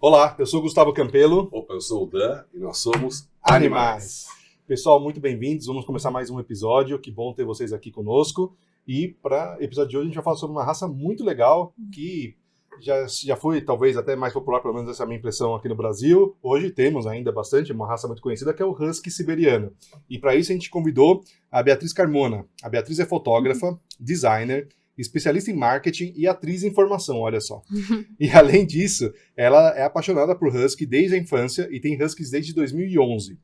Olá, eu sou o Gustavo Campelo. Opa, eu sou o Dan e nós somos Animais. Pessoal, muito bem-vindos. Vamos começar mais um episódio. Que bom ter vocês aqui conosco. E para o episódio de hoje a gente vai falar sobre uma raça muito legal que já foi talvez até mais popular, pelo menos essa é a minha impressão aqui no Brasil. Hoje temos ainda bastante, uma raça muito conhecida que é o Husky siberiano. E para isso a gente convidou a Beatriz Carmona. A Beatriz é fotógrafa, designer, especialista em marketing e atriz em formação, olha só. E além disso, ela é apaixonada por Husky desde a infância e tem Huskies desde 2011.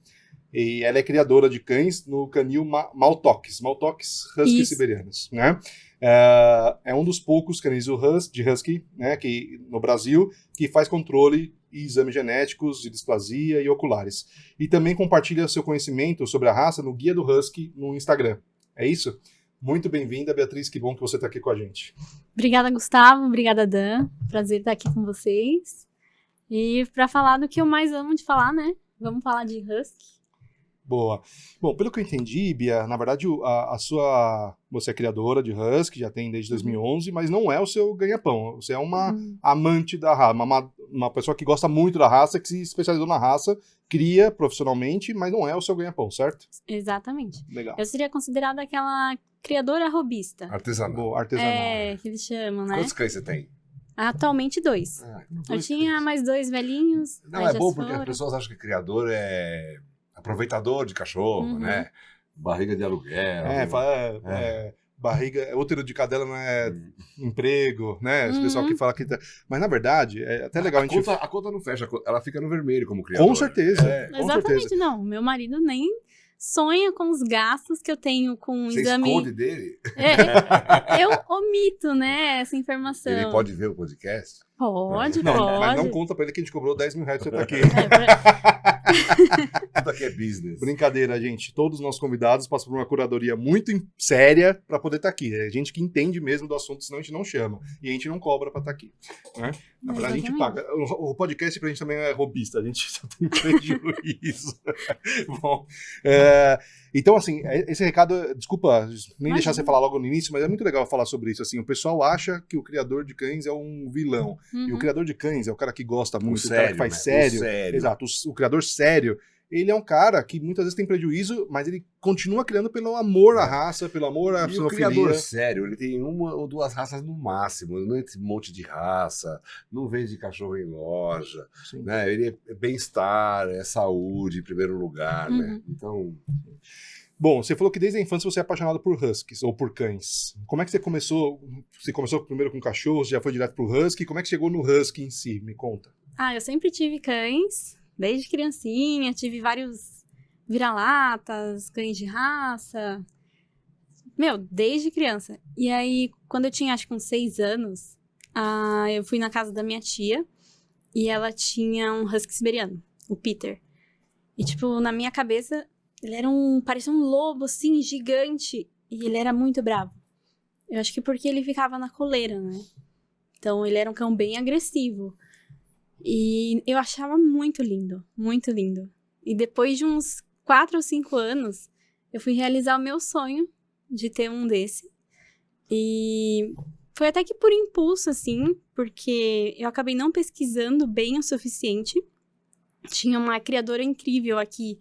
E ela é criadora de cães no canil Maltoques Huskies siberianos, né? É um dos poucos canis de Husky, né, que, no Brasil, que faz controle e exames genéticos de displasia e oculares. E também compartilha seu conhecimento sobre a raça no Guia do Husky no Instagram. É isso? Muito bem-vinda, Beatriz, que bom que você está aqui com a gente. Obrigada, Gustavo, obrigada, Dan. Prazer estar aqui com vocês. E para falar do que eu mais amo de falar, né? Vamos falar de Husky. Boa. Bom, pelo que eu entendi, Bia, na verdade você é criadora de Husky, já tem desde 2011, mas não é o seu ganha-pão. Você é uma amante da raça, uma pessoa que gosta muito da raça, que se especializou na raça, cria profissionalmente, mas não é o seu ganha-pão, certo? Exatamente. Legal. Eu seria considerada aquela criadora robista. artesanal. Boa, artesanal. Que eles chamam, né? Quantos cães você tem? Atualmente 2. Eu tinha mais 2 velhinhos. Não, é bom porque as pessoas acham que criador é aproveitador de cachorro, né? Barriga de aluguel. Barriga, útero de cadela não é emprego, né? O pessoal que fala que... Mas, na verdade, é até legal a conta não fecha, ela fica no vermelho como criador. Com certeza. Com Exatamente, certeza. não. Meu marido nem sonha com os gastos que eu tenho com o Você exame... esconde dele? Eu omito, né, essa informação. Ele pode ver o podcast? Pode, Não, pode. mas não conta pra ele que a gente cobrou 10 mil reais pra você estar aqui. Tudo aqui é business. Brincadeira, gente. Todos os nossos convidados passam por uma curadoria muito séria pra poder estar aqui. É gente que entende mesmo do assunto, senão a gente não chama. E a gente não cobra pra estar aqui. Né? Na verdade, a gente paga. O podcast pra gente também é robista. A gente só tem prejuízo. Bom, então, assim, esse recado... Desculpa nem deixar você falar logo no início, mas é muito legal falar sobre isso. Assim, o pessoal acha que o criador de cães é um vilão. E o criador de cães é o cara que gosta muito, o cara que faz sério. Exato, o criador sério, ele é um cara que muitas vezes tem prejuízo, mas ele continua criando pelo amor à raça, pelo amor à sinofilia. E o criador sério, ele tem uma ou duas raças no máximo, não é esse monte de raça, não vende cachorro em loja, né? Ele é bem-estar, é saúde em primeiro lugar, né? Então... Bom, você falou que desde a infância você é apaixonado por Huskies, ou por cães. Como é que você começou? Você começou primeiro com cachorros, já foi direto pro Husky. Como é que chegou no Husky em si? Me conta. Eu sempre tive cães, desde criancinha. Tive vários vira-latas, cães de raça. Desde criança. E aí, quando eu tinha, acho que uns 6 anos, eu fui na casa da minha tia e ela tinha um Husky siberiano, o Peter. E, na minha cabeça... Ele parecia um lobo, assim, gigante. E ele era muito bravo. Eu acho que porque ele ficava na coleira, né? Então, ele era um cão bem agressivo. E eu achava muito lindo. Muito lindo. E depois de uns 4 ou 5 anos, eu fui realizar o meu sonho de ter um desse. E foi até que por impulso, assim, porque eu acabei não pesquisando bem o suficiente. Tinha uma criadora incrível aqui,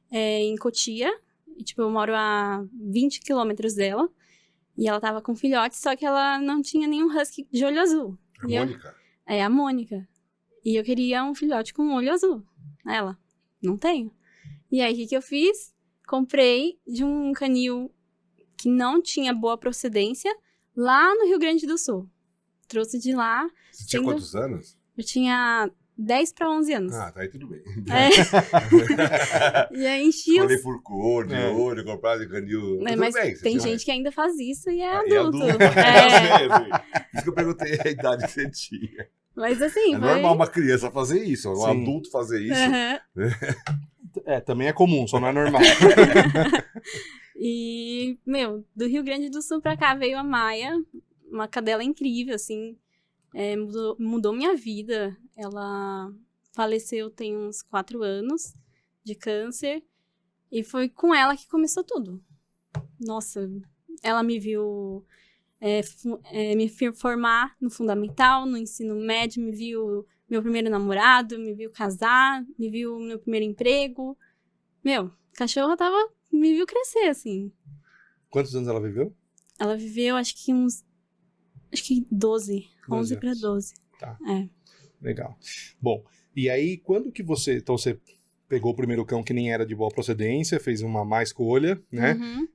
em Cotia, e, eu moro a 20 quilômetros dela, e ela tava com filhotes, só que ela não tinha nenhum husky de olho azul. A Mônica? A Mônica. E eu queria um filhote com olho azul. Ela, não tenho. E aí, o que eu fiz? Comprei de um canil que não tinha boa procedência, lá no Rio Grande do Sul. Trouxe de lá. Você tinha quantos anos? Eu tinha 10 para 11 anos. Tá aí tudo bem. E aí enchi escolher por cor, de olho, comprar de canil. Mas bem, tem gente que ainda faz isso e é adulto. E adulto. Por isso que eu perguntei a idade que você tinha. Mas assim, é normal uma criança fazer isso, um adulto fazer isso. Também é comum, só não é normal. E, do Rio Grande do Sul pra cá veio a Maia, uma cadela incrível, assim, mudou minha vida. Ela faleceu tem uns 4 anos de câncer e foi com ela que começou tudo. Nossa, ela me viu me formar no fundamental, no ensino médio, me viu meu primeiro namorado, me viu casar, me viu meu primeiro emprego. Meu, cachorra me viu crescer, assim. Quantos anos ela viveu? Ela viveu, acho que 12. 11 para 12. Tá. É. Legal. Bom, e aí, quando que você... Então, você pegou o primeiro cão que nem era de boa procedência, fez uma má escolha, né? Uhum.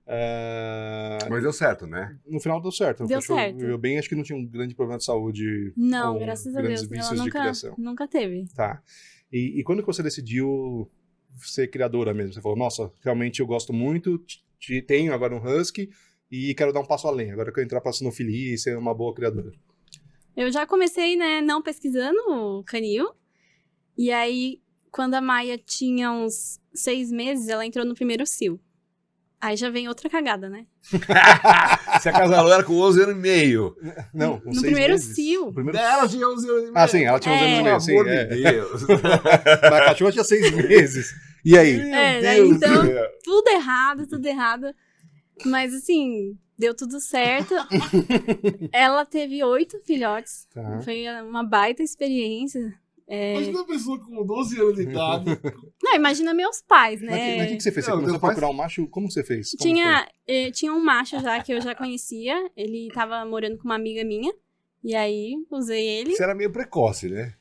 Mas deu certo, né? No final deu certo. Deu O cachorro certo. viveu bem, acho que não tinha um grande problema de saúde. Não, ou graças a grandes Deus. Ela vícios de criação. nunca teve. Tá. E quando que você decidiu ser criadora mesmo? Você falou, nossa, realmente eu gosto muito, tenho agora um husky e quero dar um passo além. Agora eu quero entrar pra sinofilia e ser uma boa criadora. Eu já comecei, né, não pesquisando o canil. E aí, quando a Maia tinha uns 6 meses, ela entrou no primeiro cio. Aí já vem outra cagada, né? Se acasalou, era com 11 anos e meio. Não, com No 6 primeiro meses. cio. No primeiro... Ela tinha 11 anos e meio. Ah, sim, ela tinha 11 anos e meio, sim. Pelo amor de Deus. Mas a cachorra tinha 6 meses. E aí? Daí, então, tudo errado. Mas, assim, deu tudo certo. Ela teve 8 filhotes. Tá. Foi uma baita experiência. Imagina uma pessoa com 12 anos de idade. Não, imagina meus pais, Mas né? o que você fez? Você Não, começou a teu pai- procurar um macho? Como você fez? Como Tinha um macho já que eu já conhecia. Ele tava morando com uma amiga minha. E aí, usei ele. Você era meio precoce, né?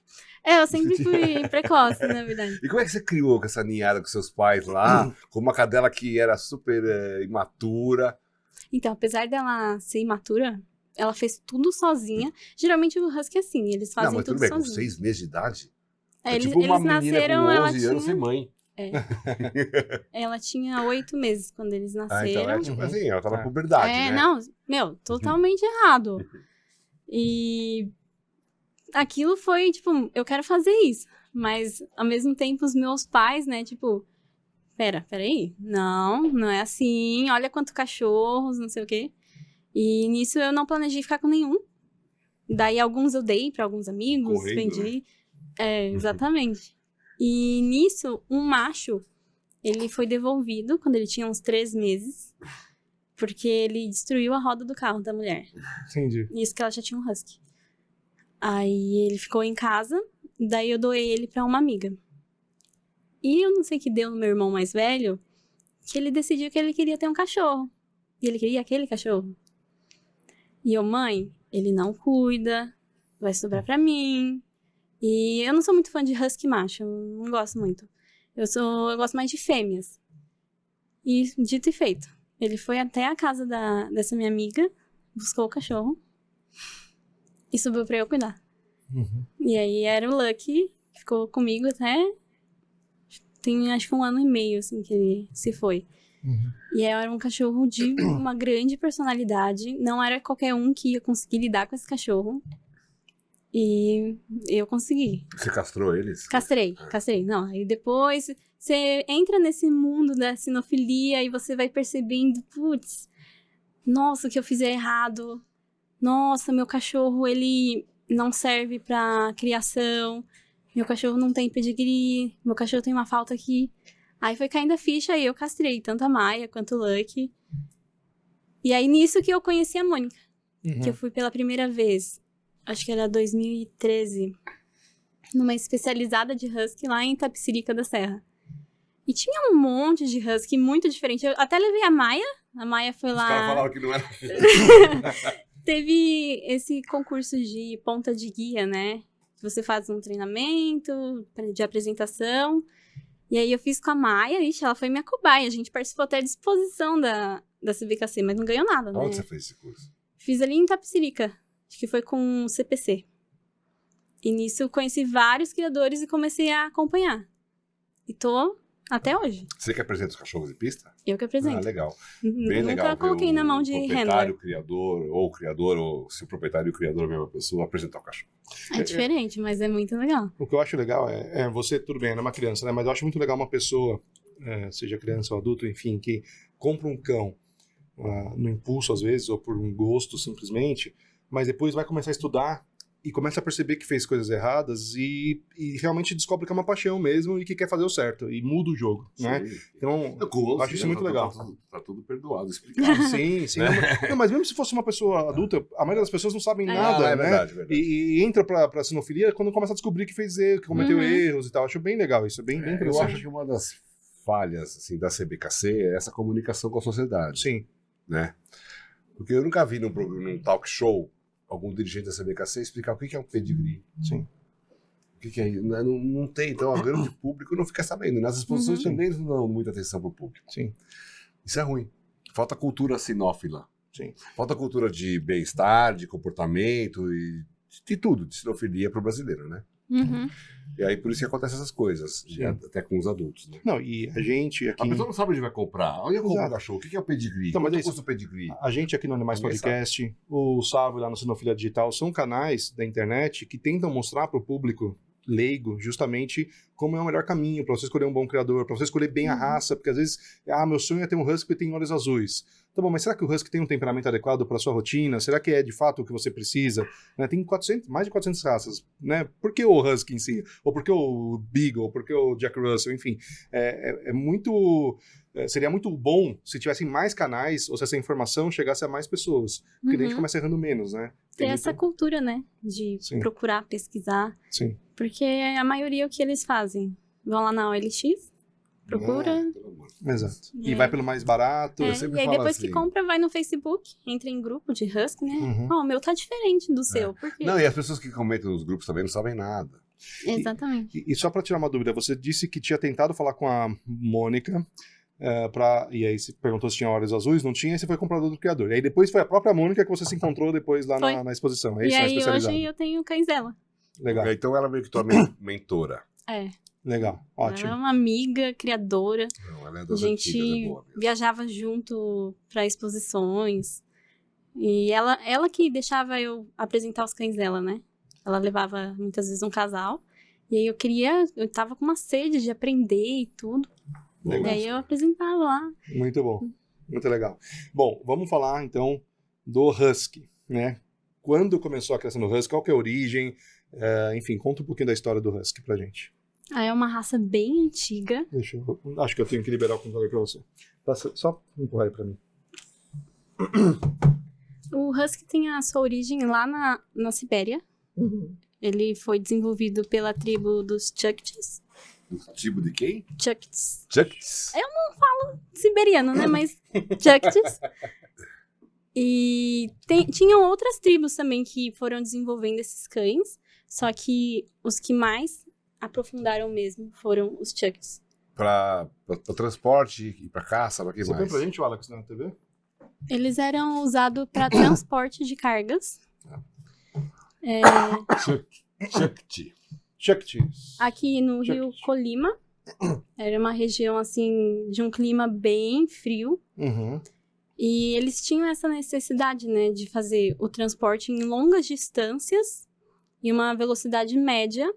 Eu sempre fui precoce, na verdade. E como é que você criou com essa ninhada com seus pais lá? Com uma cadela que era super imatura. Então, apesar dela ser imatura, ela fez tudo sozinha. Geralmente o husky é assim, eles Não, fazem mas tudo tudo bem, com sozinhos. 6 meses de idade. É, É eles, tipo uma eles menina nasceram, com ela 11 anos sem tinha... mãe. Ela tinha 8 meses quando eles Ah, nasceram. então é tipo assim, ela tá na É. puberdade, né? Não, meu, totalmente errado. E aquilo foi, tipo, eu quero fazer isso. Mas, ao mesmo tempo, os meus pais, né, tipo, peraí, não é assim, olha quanto cachorros, não sei o quê. E nisso eu não planejei ficar com nenhum. Daí alguns eu dei pra alguns amigos, Correndo, vendi. É, exatamente. E nisso, um macho, ele foi devolvido quando ele tinha uns 3 meses, porque ele destruiu a roda do carro da mulher. Entendi. Isso que ela já tinha um husky. Aí ele ficou em casa, daí eu doei ele pra uma amiga. E eu não sei o que deu no meu irmão mais velho, que ele decidiu que ele queria ter um cachorro. E ele queria aquele cachorro. E eu, mãe, ele não cuida, vai sobrar pra mim. E eu não sou muito fã de husky macho, eu não gosto muito. Eu gosto mais de fêmeas. E dito e feito. Ele foi até a casa dessa minha amiga, buscou o cachorro e subiu pra eu cuidar. Uhum. E aí era o Lucky, que ficou comigo até... Tem acho que 1 ano e meio, assim, que ele se foi. Uhum. E era um cachorro de uma grande personalidade. Não era qualquer um que ia conseguir lidar com esse cachorro. E eu consegui. Você castrou eles? Castrei. Não, aí depois você entra nesse mundo da sinofilia e você vai percebendo, putz, nossa, o que eu fiz é errado. Nossa, meu cachorro, ele não serve pra criação. Meu cachorro não tem pedigree. Meu cachorro tem uma falta aqui. Aí foi caindo a ficha e eu castrei tanto a Maia quanto o Lucky. E aí nisso que eu conheci a Mônica. Uhum. Que eu fui pela primeira vez. Acho que era 2013. Numa especializada de husky lá em Itapecerica da Serra. E tinha um monte de husky muito diferente. Eu até levei a Maia. A Maia foi Os lá... caras falaram que não era. Teve esse concurso de ponta de guia, né? Você faz um treinamento de apresentação. E aí eu fiz com a Maia, ixi, ela foi minha cobaia. A gente participou até de exposição da CBKC, mas não ganhou nada, né? Onde você fez esse curso? Fiz ali em Itapecerica. Acho que foi com o CPC. E nisso eu conheci vários criadores e comecei a acompanhar. E tô até hoje. Você que apresenta os cachorros de pista? Eu que Ah, apresento. legal. Bem Nunca legal. ver coloquei na mão de proprietário, handler. criador, ou se o proprietário e o criador é a mesma pessoa, apresentar o cachorro. É diferente, mas é muito legal. O que eu acho legal é você, tudo bem, não é uma criança, né? Mas eu acho muito legal uma pessoa, seja criança ou adulto, enfim, que compra um cão no impulso às vezes, ou por um gosto simplesmente, mas depois vai começar a estudar e começa a perceber que fez coisas erradas e realmente descobre que é uma paixão mesmo e que quer fazer o certo e muda o jogo, né? Então, eu acho isso muito legal. Tá tudo perdoado, explicado. Sim, sim. Não, mas mesmo se fosse uma pessoa adulta, a maioria das pessoas não sabem nada, é né? verdade. E entra pra sinofilia quando começa a descobrir que fez erro, que cometeu erros e tal. Acho bem legal isso, bem Eu interessante. acho que uma das falhas assim, da CBKC é essa comunicação com a sociedade. Sim. Né? Porque eu nunca vi num talk show algum dirigente da CBKC explicar o que é um pedigree. Sim. O que é isso? Não tem, então o grande público não fica sabendo. Nas exposições também não dão muita atenção para o público. Sim. Isso é ruim. Falta cultura sinófila. Sim. Falta cultura de bem-estar, de comportamento e de tudo, de sinofilia para o brasileiro, né? E aí por isso que acontecem essas coisas, até com os adultos. Né? Não, e a gente aqui... A pessoa não sabe onde vai comprar. Onde eu compro o cachorro? O que é o pedigree? Então, mas Quanto é isso. custa o pedigree? A gente aqui no Animais Ninguém Podcast, o Sávio lá no Sinofilia Digital, são canais da internet que tentam mostrar para o público leigo justamente como é o melhor caminho para você escolher um bom criador, para você escolher bem a raça, porque às vezes, meu sonho é ter um husky que tem olhos azuis. Tá bom, mas será que o husky tem um temperamento adequado para sua rotina? Será que é de fato o que você precisa? Né, tem mais de 400 raças, né? Por que o husky em si? Ou por que o beagle? Ou por que o Jack Russell? Enfim, seria muito bom se tivessem mais canais ou se essa informação chegasse a mais pessoas. Porque daí a gente começa errando menos, né? Ter essa cultura, né? De procurar, pesquisar. Sim. Porque a maioria é o que eles fazem. Vão lá na OLX, procura. Exato. E vai pelo mais barato. E aí depois que compra, vai no Facebook, entra em grupo de husky, né? O meu tá diferente do seu. Por quê? Não, e as pessoas que comentam nos grupos também não sabem nada. Exatamente. E só para tirar uma dúvida, você disse que tinha tentado falar com a Mônica, e aí você perguntou se tinha olhos azuis, não tinha, e você foi comprador do criador. E aí depois foi a própria Mônica que você se encontrou depois lá na exposição. É isso, e aí hoje eu tenho cães dela. Legal. Então ela meio que tua mentora. Legal, ótimo. Ela é uma amiga, criadora. Não, ela é das a gente antigas, viajava junto para exposições. E ela que deixava eu apresentar os cães dela, né? Ela levava muitas vezes um casal. E aí eu tava com uma sede de aprender e tudo. Legal. E aí eu apresentava lá. Muito bom, muito legal. Bom, vamos falar então do Husky, né? Quando começou a criação do Husky, qual que é a origem? Enfim, conta um pouquinho da história do Husky pra gente. É uma raça bem antiga. Acho que eu tenho que liberar o computador pra você. Só empurrar aí pra mim. O Husky tem a sua origem lá na Sibéria. Ele foi desenvolvido pela tribo dos Chukchis. Tipo de quem? Chukchis. Chukchis. Eu não falo siberiano, né? Mas Chukchis. E tinham outras tribos também que foram desenvolvendo esses cães. Só que os que mais aprofundaram mesmo foram os Chukchis. Para transporte e para caça, para que Você mais? põe pra gente o Alex na TV? Eles eram usados para transporte de cargas. Chukchis. Aqui no Rio Colima. Era uma região, assim, de um clima bem frio. E eles tinham essa necessidade, né, de fazer o transporte em longas distâncias e uma velocidade média.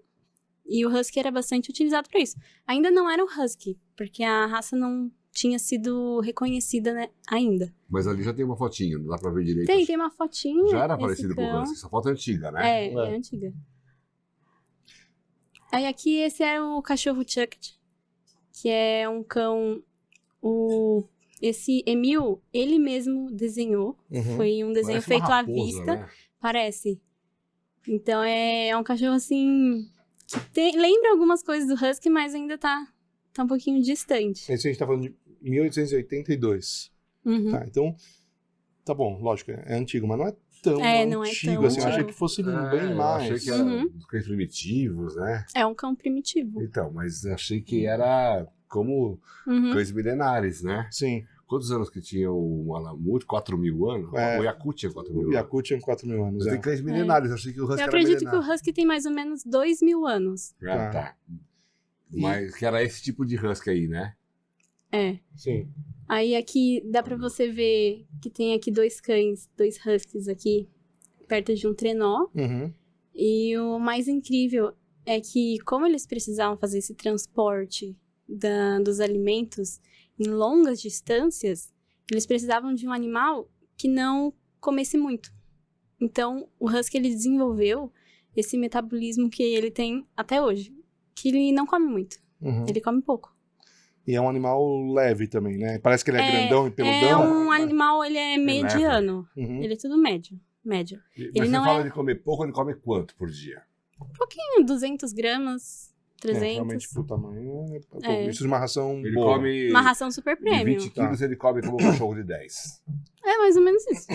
E o Husky era bastante utilizado para isso. Ainda não era o Husky, porque a raça não tinha sido reconhecida, né, ainda. Mas ali já tem uma fotinha, não dá pra ver direito. Tem uma fotinha. Já era parecido com o Husky, essa foto é antiga, né? É antiga. Aí aqui esse é o cachorro Chukchi, que é um cão... Esse Emil, ele mesmo desenhou. Foi um desenho Parece feito uma à raposa, vista. né? Parece. Então é um cachorro assim... lembra algumas coisas do Husky, mas ainda tá um pouquinho distante. Esse a gente tá falando de 1882. Tá, então... Tá bom, lógico, é antigo, mas não é tão não antigo é tão assim. Eu achei antigo. que fosse bem mais. Eu achei que era dos cães primitivos, né? É um cão primitivo. Então, mas eu achei que era como cães milenares, né? Sim. Quantos anos que tinha o Malamute? 4.000 anos? O Yakut tinha 4.000 anos. O Yakut tinha 4.000 anos. Mas tem cães milenares, eu achei que o Husky Eu era acredito milenar. que o Husky tem mais ou menos 2.000 anos. Tá. Mas que era esse tipo de Husky aí, né? Sim. Aí aqui dá pra você ver que tem aqui dois Huskies aqui, perto de um trenó. E o mais incrível é que, como eles precisavam fazer esse transporte dos alimentos em longas distâncias, eles precisavam de um animal que não comesse muito. Então, o Husky ele desenvolveu esse metabolismo que ele tem até hoje. Que ele não come muito, ele come pouco. E é um animal leve também, né? Parece que ele é grandão e peludão. É um animal, ele é mediano. Ele é tudo médio. Mas Ele você não fala de comer pouco, ele come quanto por dia? Um pouquinho, 200 gramas, 300. Realmente, pro tamanho, isso de uma ração Ele boa. come... Uma ração super De premium. 20 quilos, ele come como um cachorro de 10. É mais ou menos isso.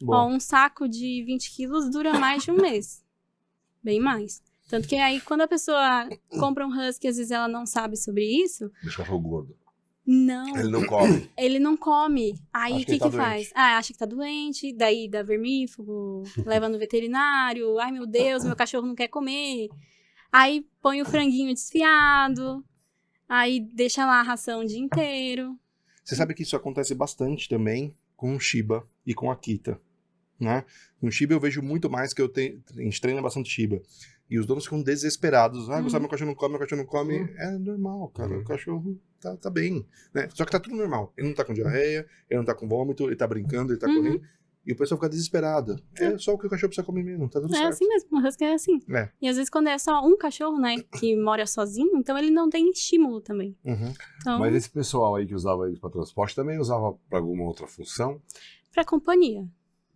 Bom. Ó, um saco de 20 quilos dura mais de um mês. Bem mais. Tanto que aí, quando a pessoa compra um husky, às vezes ela não sabe sobre isso. Deixa o cachorro gordo. Não. Ele não come. Ele não come. Aí Acha o que ele que tá faz? doente. Acha que tá doente, daí dá vermífugo, leva no veterinário. Ai, meu Deus, meu cachorro não quer comer. Aí põe o franguinho desfiado. Aí deixa lá a ração o dia inteiro. Você sabe que isso acontece bastante também com o Shiba e com a Akita, né? No Shiba eu vejo muito mais que a gente treina bastante Shiba. E os donos ficam desesperados. Gustavo, meu cachorro não come. É normal, cara. O cachorro tá bem, né? Só que tá tudo normal. Ele não tá com diarreia, ele não tá com vômito, ele tá brincando, ele tá correndo. E o pessoal fica desesperado. É só o que o cachorro precisa comer mesmo, tá tudo É certo. assim mesmo, o husky é assim. É. E às vezes quando é só um cachorro, né, que mora sozinho, então ele não tem estímulo também. Então, Mas esse pessoal aí que usava eles para transporte também usava para alguma outra função? pra companhia.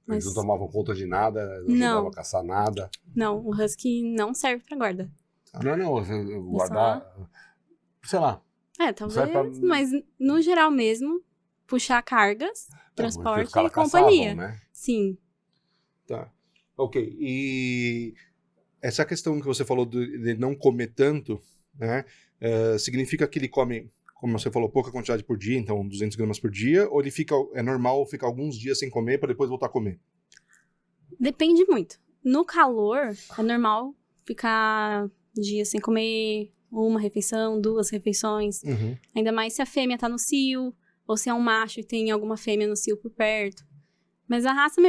Eles Mas não tomavam conta de nada, não Não. ajudavam a caçar nada. não, o husky não serve pra guarda. Não, você guardar... Sei lá. Talvez, Serve pra- mas no geral mesmo, puxar cargas, transporte Os caras e companhia. caçavam, né? Sim. Tá. Ok. E essa questão que você falou de não comer tanto, né? Significa que ele come, como você falou, pouca quantidade por dia, então 200 gramas por dia, ou é normal ficar alguns dias sem comer para depois voltar a comer? Depende muito. No calor, é normal ficar dias sem comer, uma refeição, 2 refeições. Ainda mais se a fêmea tá no cio, ou se é um macho e tem alguma fêmea no cio por perto. Mas a raça,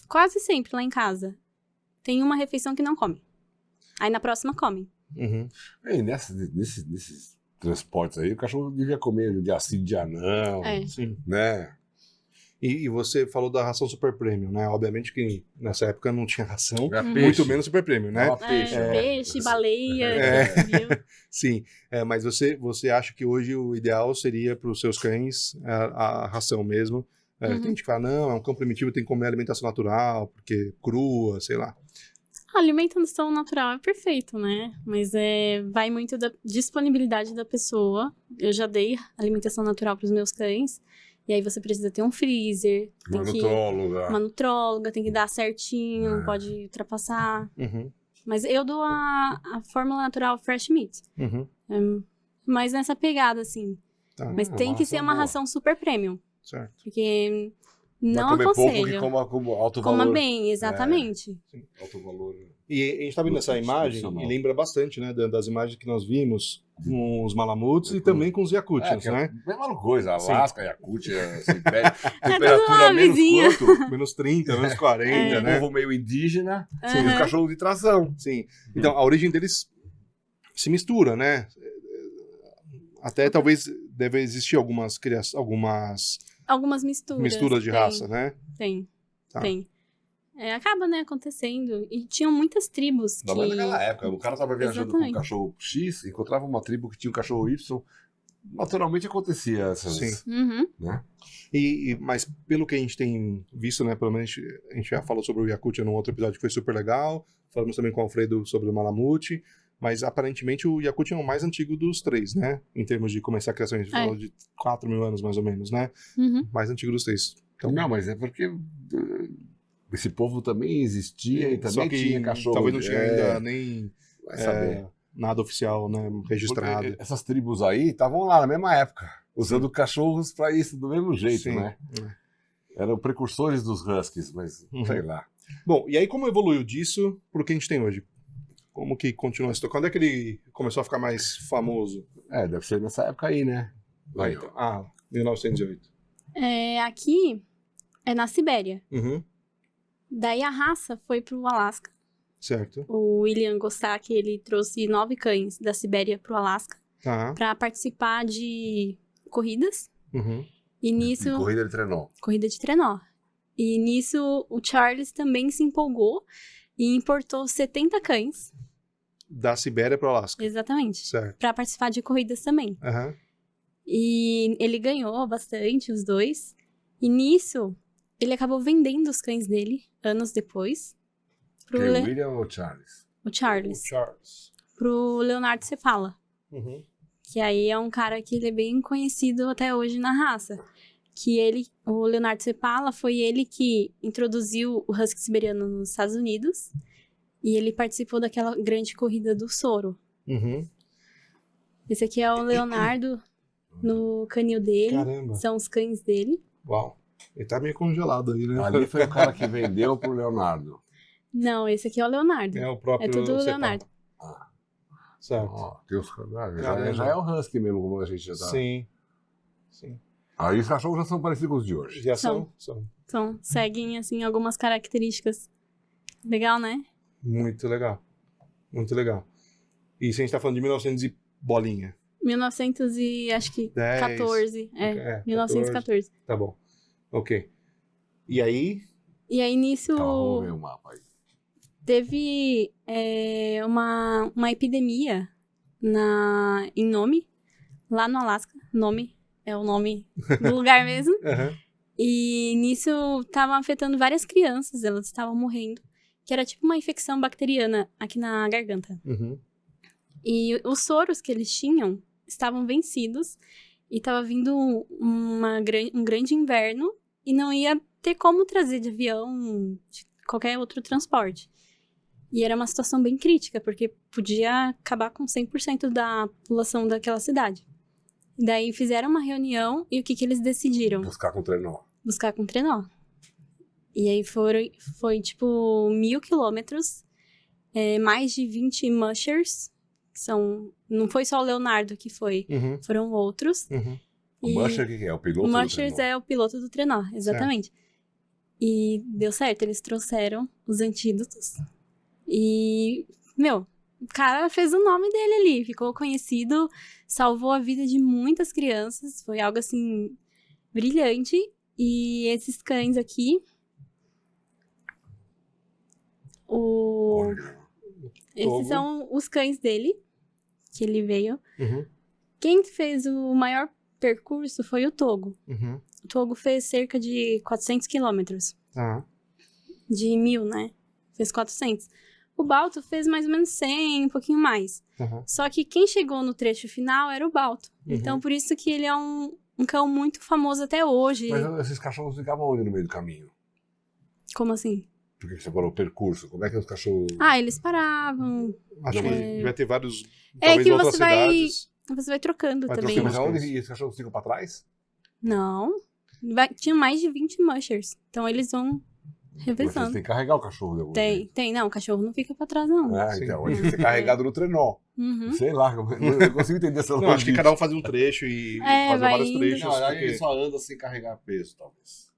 quase sempre lá em casa, tem uma refeição que não come. Aí na próxima come. E nesses transportes aí, o cachorro devia comer dia sim, dia não, Sim. né? E você falou da ração super premium, né? Obviamente que nessa época não tinha ração, Era muito peixe. menos super premium, né? Dava peixe. Peixe, baleia, viu? Sim, mas você acha que hoje o ideal seria para os seus cães a ração mesmo? Tem gente que fala, não, é um cão primitivo, tem que comer alimentação natural, porque crua, sei lá. A alimentação natural é perfeito, né? Mas vai muito da disponibilidade da pessoa. Eu já dei alimentação natural para os meus cães. E aí você precisa ter um freezer, Uma tem que nutróloga. uma nutróloga, tem que dar certinho, não pode ultrapassar. Mas eu dou a fórmula natural Fresh Meat. Mas nessa pegada, assim. Tá, Mas tem que ser uma boa. ração super premium. certo. Porque Vai não comer pouco que aconselho. coma com alto valor. Coma bem, exatamente. Alto valor. E a gente tá vendo essa imagem e lembra bastante, né, das imagens que nós vimos com os Malamutes e também com os Yakutians, né? É a mesma coisa, Sim. Alasca, Yakutia, Sibéria, tudo temperatura uma menos vizinha. quanto? Menos 30, menos 40, Um né? povo meio indígena, e os cachorros de tração. Sim. Então, a origem deles se mistura, né? Até talvez deve existir algumas Algumas misturas. misturas de tem, raça, né? Tem, Tá. tem. Acaba, né, acontecendo. E tinham muitas tribos Não, que... mas naquela época, o cara tava viajando com um Exatamente. cachorro X, encontrava uma tribo que tinha um cachorro Y, naturalmente acontecia essas... Sim. Uhum. Né? Mas pelo que a gente tem visto, né? Pelo menos a gente já falou sobre o Yakutia num outro episódio que foi super legal. Falamos também com o Alfredo sobre o Malamute. Mas aparentemente o Yakutia é o mais antigo dos 3, né? Em termos de começar a criação, a gente falou de 4 mil anos mais ou menos, né? Uhum. Mais antigo dos 3. Então, Não, mas é porque esse povo também existia e só também que tinha cachorro. talvez não tinha ainda nem Vai saber. nada oficial, né? Registrado. Porque essas tribos aí estavam lá na mesma época, usando cachorros para isso do mesmo jeito, Sim. né? Eram precursores dos huskies, mas sei lá. Bom, e aí como evoluiu disso pro que a gente tem hoje? Como que continua isso? Quando é que ele começou a ficar mais famoso? Deve ser nessa época aí, né? Aí, ó. 1908. Aqui é na Sibéria. Uhum, Daí a raça foi pro Alasca. certo. O William Gostak, ele trouxe 9 cães da Sibéria pro Alasca Tá. para participar de corridas. Uhum. E nisso... E corrida de trenó. Corrida de trenó. E nisso o Charles também se empolgou e importou 70 cães, Da Sibéria para o Alasca. exatamente, Certo. pra participar de corridas também. Aham. E ele ganhou bastante, os dois. E nisso, ele acabou vendendo os cães dele, anos depois, pro Quem, o William ou o Charles? o Charles, O Charles. pro Leonardo Cepala. Uhum. Que aí é um cara que ele é bem conhecido até hoje na raça. Que ele, o Leonardo Cepala, foi ele que introduziu o Husky siberiano nos Estados Unidos. E ele participou daquela grande corrida do Soro. Uhum. Esse aqui é o Leonardo no canil dele. Caramba. São os cães dele. Uau. Ele tá meio congelado aí, né? Ali foi o cara que vendeu pro Leonardo. Não, esse aqui é o Leonardo. É o próprio É tudo o Cepal. Leonardo. Certo. Ó, tem os, Caramba. já é o Husky mesmo, como a gente já tá. Sim. Sim. Aí os cachorros já são parecidos com os de hoje. Já são? São. Então, seguem, assim, algumas características. Legal, né? Muito legal. Muito legal. E se a gente tá falando de 1900 e bolinha. 1900 e acho que 10. 14. É, 1914. Tá bom. Ok. E aí? E aí, nisso, Então, vamos ver o mapa aí. teve uma epidemia em Nome, lá no Alasca. Nome é o nome do lugar mesmo. Aham. E nisso tava afetando várias crianças, elas estavam morrendo. Que era tipo uma infecção bacteriana aqui na garganta. Uhum. E os soros que eles tinham estavam vencidos. E tava vindo um grande inverno. E não ia ter como trazer de avião, de qualquer outro transporte. E era uma situação bem crítica, porque podia acabar com 100% da população daquela cidade. E daí fizeram uma reunião e o que eles decidiram? Buscar com trenó. Buscar com trenó. E aí foi tipo 1.000 quilômetros, mais de 20 mushers, que não foi só o Leonardo que foi, Uhum. foram outros. Uhum. O Musher, o que é? O piloto O do mushers trenó? é o piloto do trenó, exatamente. E deu certo, eles trouxeram os antídotos. E, meu, o cara fez o nome dele ali, ficou conhecido, salvou a vida de muitas crianças, foi algo assim brilhante. E esses cães aqui, Olha. esses Togo. são os cães dele, que ele veio. Uhum. Quem fez o maior percurso foi o Togo. Uhum. O Togo fez cerca de 400 quilômetros. Tá. De 1.000, né? Fez 400. O Balto fez mais ou menos 100, um pouquinho mais. Uhum. Só que quem chegou no trecho final era o Balto. Uhum. Então, por isso que ele é um cão muito famoso até hoje. Mas esses cachorros ficavam onde no meio do caminho? Como assim? Porque você falou o percurso. Como é que os cachorros... Ah, eles paravam. Acho Não, que vai ter vários. É Talvez que outras você vai- cidades. Você vai trocando Vai também. trocando. Mas aonde esses cachorros ficam pra trás? Não. Tinha mais de 20 mushers. Então, eles vão Vocês revezando. têm que carregar o cachorro de algum jeito. Tem. Não, o cachorro não fica pra trás, não. É, Sim. então, ele tem que ser carregado no trenó. Uhum. Sei lá, eu não consigo entender essa Não, acho que cada um faz um trecho e É, faz vai vários indo. trechos. Não, aí porque- ele só anda sem carregar peso, talvez.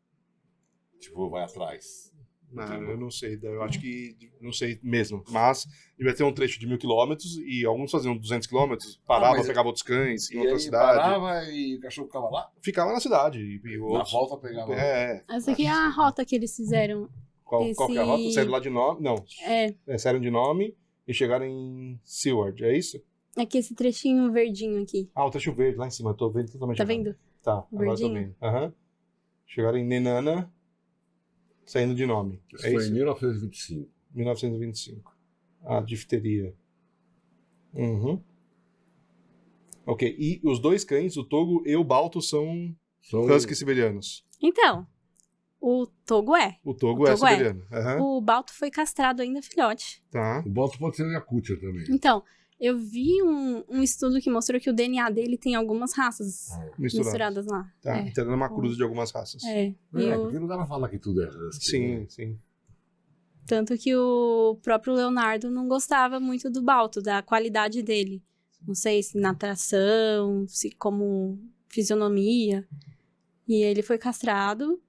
Tipo, vai atrás. Não, eu não sei. Eu acho que. Não sei mesmo. Mas devia ter um trecho de 1.000 quilômetros e alguns faziam 200 quilômetros, paravam, mas- pegavam outros cães em E outra aí cidade. parava e o cachorro ficava lá. Ficava na cidade. E Na outros. volta pegava. Essa aqui é a rota que eles fizeram. Qual que é a rota? esse- Saíram lá de Nome? Não. Saíram de Nome e chegaram em Seward, é isso? Aqui esse trechinho verdinho aqui. Ah, o trecho verde lá em cima. Eu tô vendo totalmente. Tá errado. vendo? Tá, agora eu tô Verdinho? vendo. Aham. Chegaram em Nenana, saindo de Nome. Isso É foi isso? em 1925. 1925. A difteria. Uhum. Ok. E os dois cães, o Togo e o Balto, são São husky siberianos. Então, o Togo é. O Togo O é Togo é. siberiano. Aham. O Balto foi castrado ainda filhote. Tá. O Balto pode ser Yakutia também. Então, eu vi um estudo que mostrou que o DNA dele tem algumas raças misturadas lá. Tá. É. Então é uma cruza de algumas raças. É. E Porque não dá pra falar que tudo é husky. Sim, né? sim. tanto que o próprio Leonardo não gostava muito do Balto, da qualidade dele. Não sei se na tração, se como fisionomia. E ele foi castrado,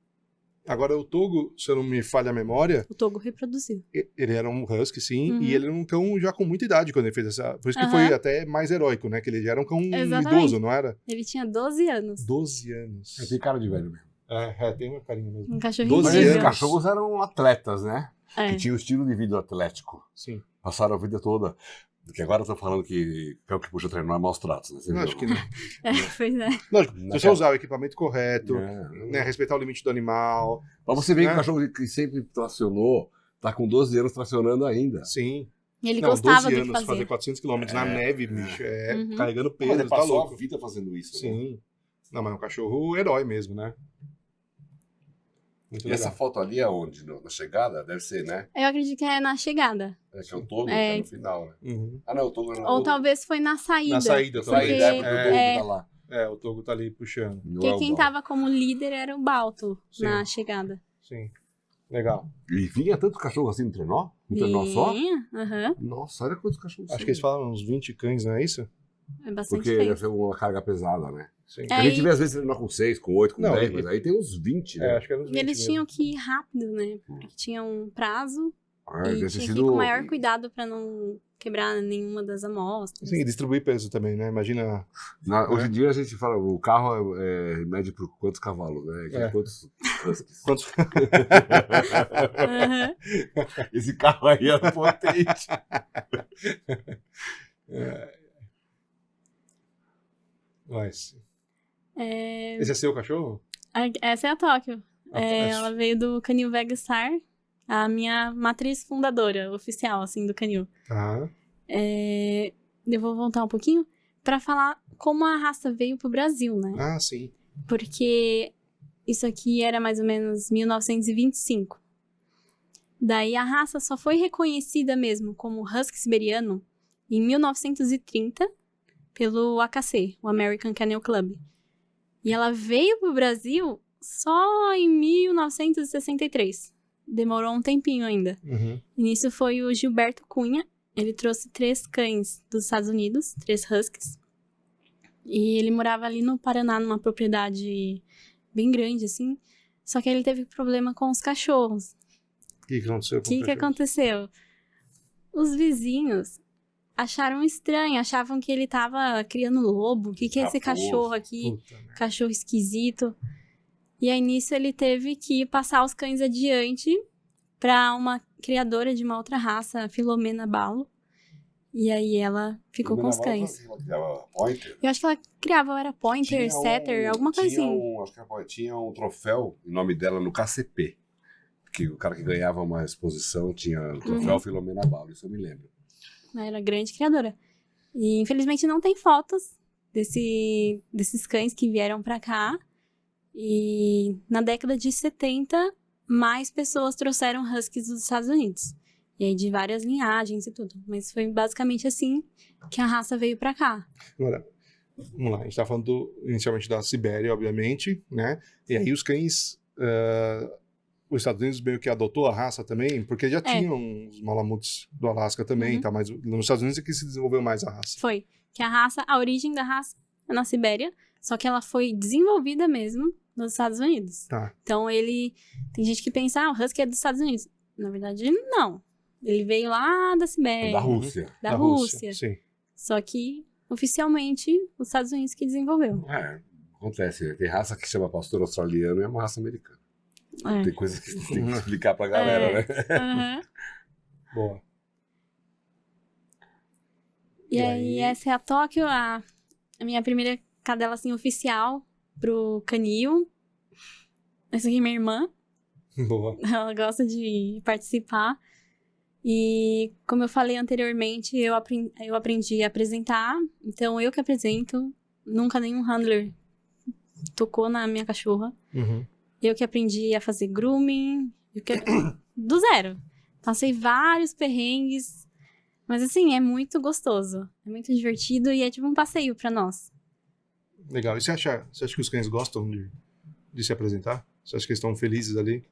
Agora, o Togo, se eu não me falha a memória, o Togo reproduziu. ele era um husky, sim, Uhum. e ele era um cão já com muita idade quando ele fez essa... Por isso que Aham. foi até mais heróico, né? Que ele já era um cão Exatamente. idoso, não era? Ele tinha 12 anos. 12 anos. Tem cara de velho mesmo. Tem uma carinha mesmo. Um cachorrinho 12 Mas anos. esses cachorros eram atletas, né? que tinha o estilo de vida atlético. Sim. Passaram a vida toda. Porque agora eu tô falando que é o que puxa treinar maus tratos, né? Você Não, viu? acho que não. Pois é. Lógico, se você usar o equipamento correto, É. né, respeitar o limite do animal. Mas você vê que né? o cachorro que sempre tracionou, tá com 12 anos tracionando ainda. Sim. E ele Não, gostava 12 do que anos, fazia. fazer 400 km na neve, bicho, Uhum. carregando Mas ele peso, tá passou a louco. vida fazendo isso. Né? Sim. Não, mas é um cachorro herói mesmo, né? Muito E essa legal. foto ali é onde? Na chegada? Deve ser, né? Eu acredito que é na chegada. É que é o Togo, É. que é no final, né? Uhum. Ah, não, o Togo não. Ou talvez foi na saída. Na saída, porque, talvez. Saída, porque o Togo é, tá lá. O Togo tá ali puxando. Não porque é o quem Bal. tava como líder era o Balto Sim. na chegada. Sim. Legal. E vinha tanto cachorro assim no trenó? Um trenó só? Vinha, aham. Nossa, olha quantos cachorros Acho são. que eles falam uns 20 cães, não é isso? É bastante Porque deve feio. ser uma carga pesada, né? Sim. É, A gente e- vê às vezes trenó com 6, com 8, com Não, 10, e- mas aí tem uns 20, né? Acho que era uns E 20 eles mesmo. tinham que ir rápido, né? Porque tinha um prazo Ah, e deve ter tinha que ir sido- com o maior cuidado pra não quebrar nenhuma das amostras. Sim, e distribuir peso também, né? Imagina. Hoje em dia a gente fala, o carro mede por quantos cavalos, né? É. Quantos huskies. Quantos. Aham. Esse carro aí é potente. Mas. É, Esse é seu cachorro? essa é a Tóquio. Ah, Ela veio do Canil Vegastar, a minha matriz fundadora, oficial, assim, do Canil. Tá. Eu vou voltar um pouquinho pra falar como a raça veio pro Brasil, né? Ah, sim. Porque isso aqui era mais ou menos 1925. Daí a raça só foi reconhecida mesmo como husky siberiano em 1930 pelo AKC, o American Kennel Club. E ela veio pro Brasil só em 1963. Demorou um tempinho ainda. Uhum. E nisso foi o Gilberto Cunha. Ele trouxe 3 cães dos Estados Unidos, 3 huskies. E ele morava ali no Paraná, numa propriedade bem grande, assim. Só que ele teve problema com os cachorros. O que aconteceu O com que o que cachorro? aconteceu? Os vizinhos acharam estranho, achavam que ele tava criando lobo. O que que é esse Raposo. cachorro aqui? Puta merda. Cachorro esquisito. E aí, nisso, ele teve que passar os cães adiante pra uma criadora de uma outra raça, Filomena Balo. E aí, ela ficou com os cães. Pointer. Eu acho que ela criava, era Pointer, Setter, alguma coisa tinha assim. Acho que era Pointer. Tinha um troféu, o nome dela no KCP. Que o cara que ganhava uma exposição tinha o troféu Filomena Balo, isso eu me lembro. Ela era grande criadora. E, infelizmente, não tem fotos desses cães que vieram pra cá. E na década de 70, mais pessoas trouxeram huskies dos Estados Unidos. E aí de várias linhagens e tudo. Mas foi basicamente assim que a raça veio pra cá. Agora, vamos lá. A gente tá falando inicialmente da Sibéria, obviamente, né? E aí os cães. Os Estados Unidos meio que adotou a raça também, porque já tinham os malamutes do Alasca também, Uhum. tá? Mas nos Estados Unidos é que se desenvolveu mais a raça. Foi que a origem da raça é na Sibéria, só que ela foi desenvolvida mesmo nos Estados Unidos. Tá. Então tem gente que pensa, o husky é dos Estados Unidos. Na verdade, não. Ele veio lá da Sibéria. Da Rússia. Da Rússia. Sim. Só que, oficialmente, os Estados Unidos que desenvolveu. Acontece, né? Tem raça que chama pastor australiano e é uma raça americana. É. Tem coisas que você tem que explicar pra galera, né? Aham. Boa. E E aí, aí? essa é a Tóquio, a minha primeira cadela, assim, oficial pro canil. Essa aqui é minha irmã. Boa. Ela gosta de participar. E, como eu falei anteriormente, eu aprendi a apresentar. Então, eu que apresento. Nunca nenhum handler tocou na minha cachorra. Uhum. Eu que aprendi a fazer grooming. Do zero. Passei vários perrengues. Mas, assim, é muito gostoso. É muito divertido e é tipo um passeio pra nós. Legal. E você acha que os cães gostam de se apresentar? Você acha que eles estão felizes ali?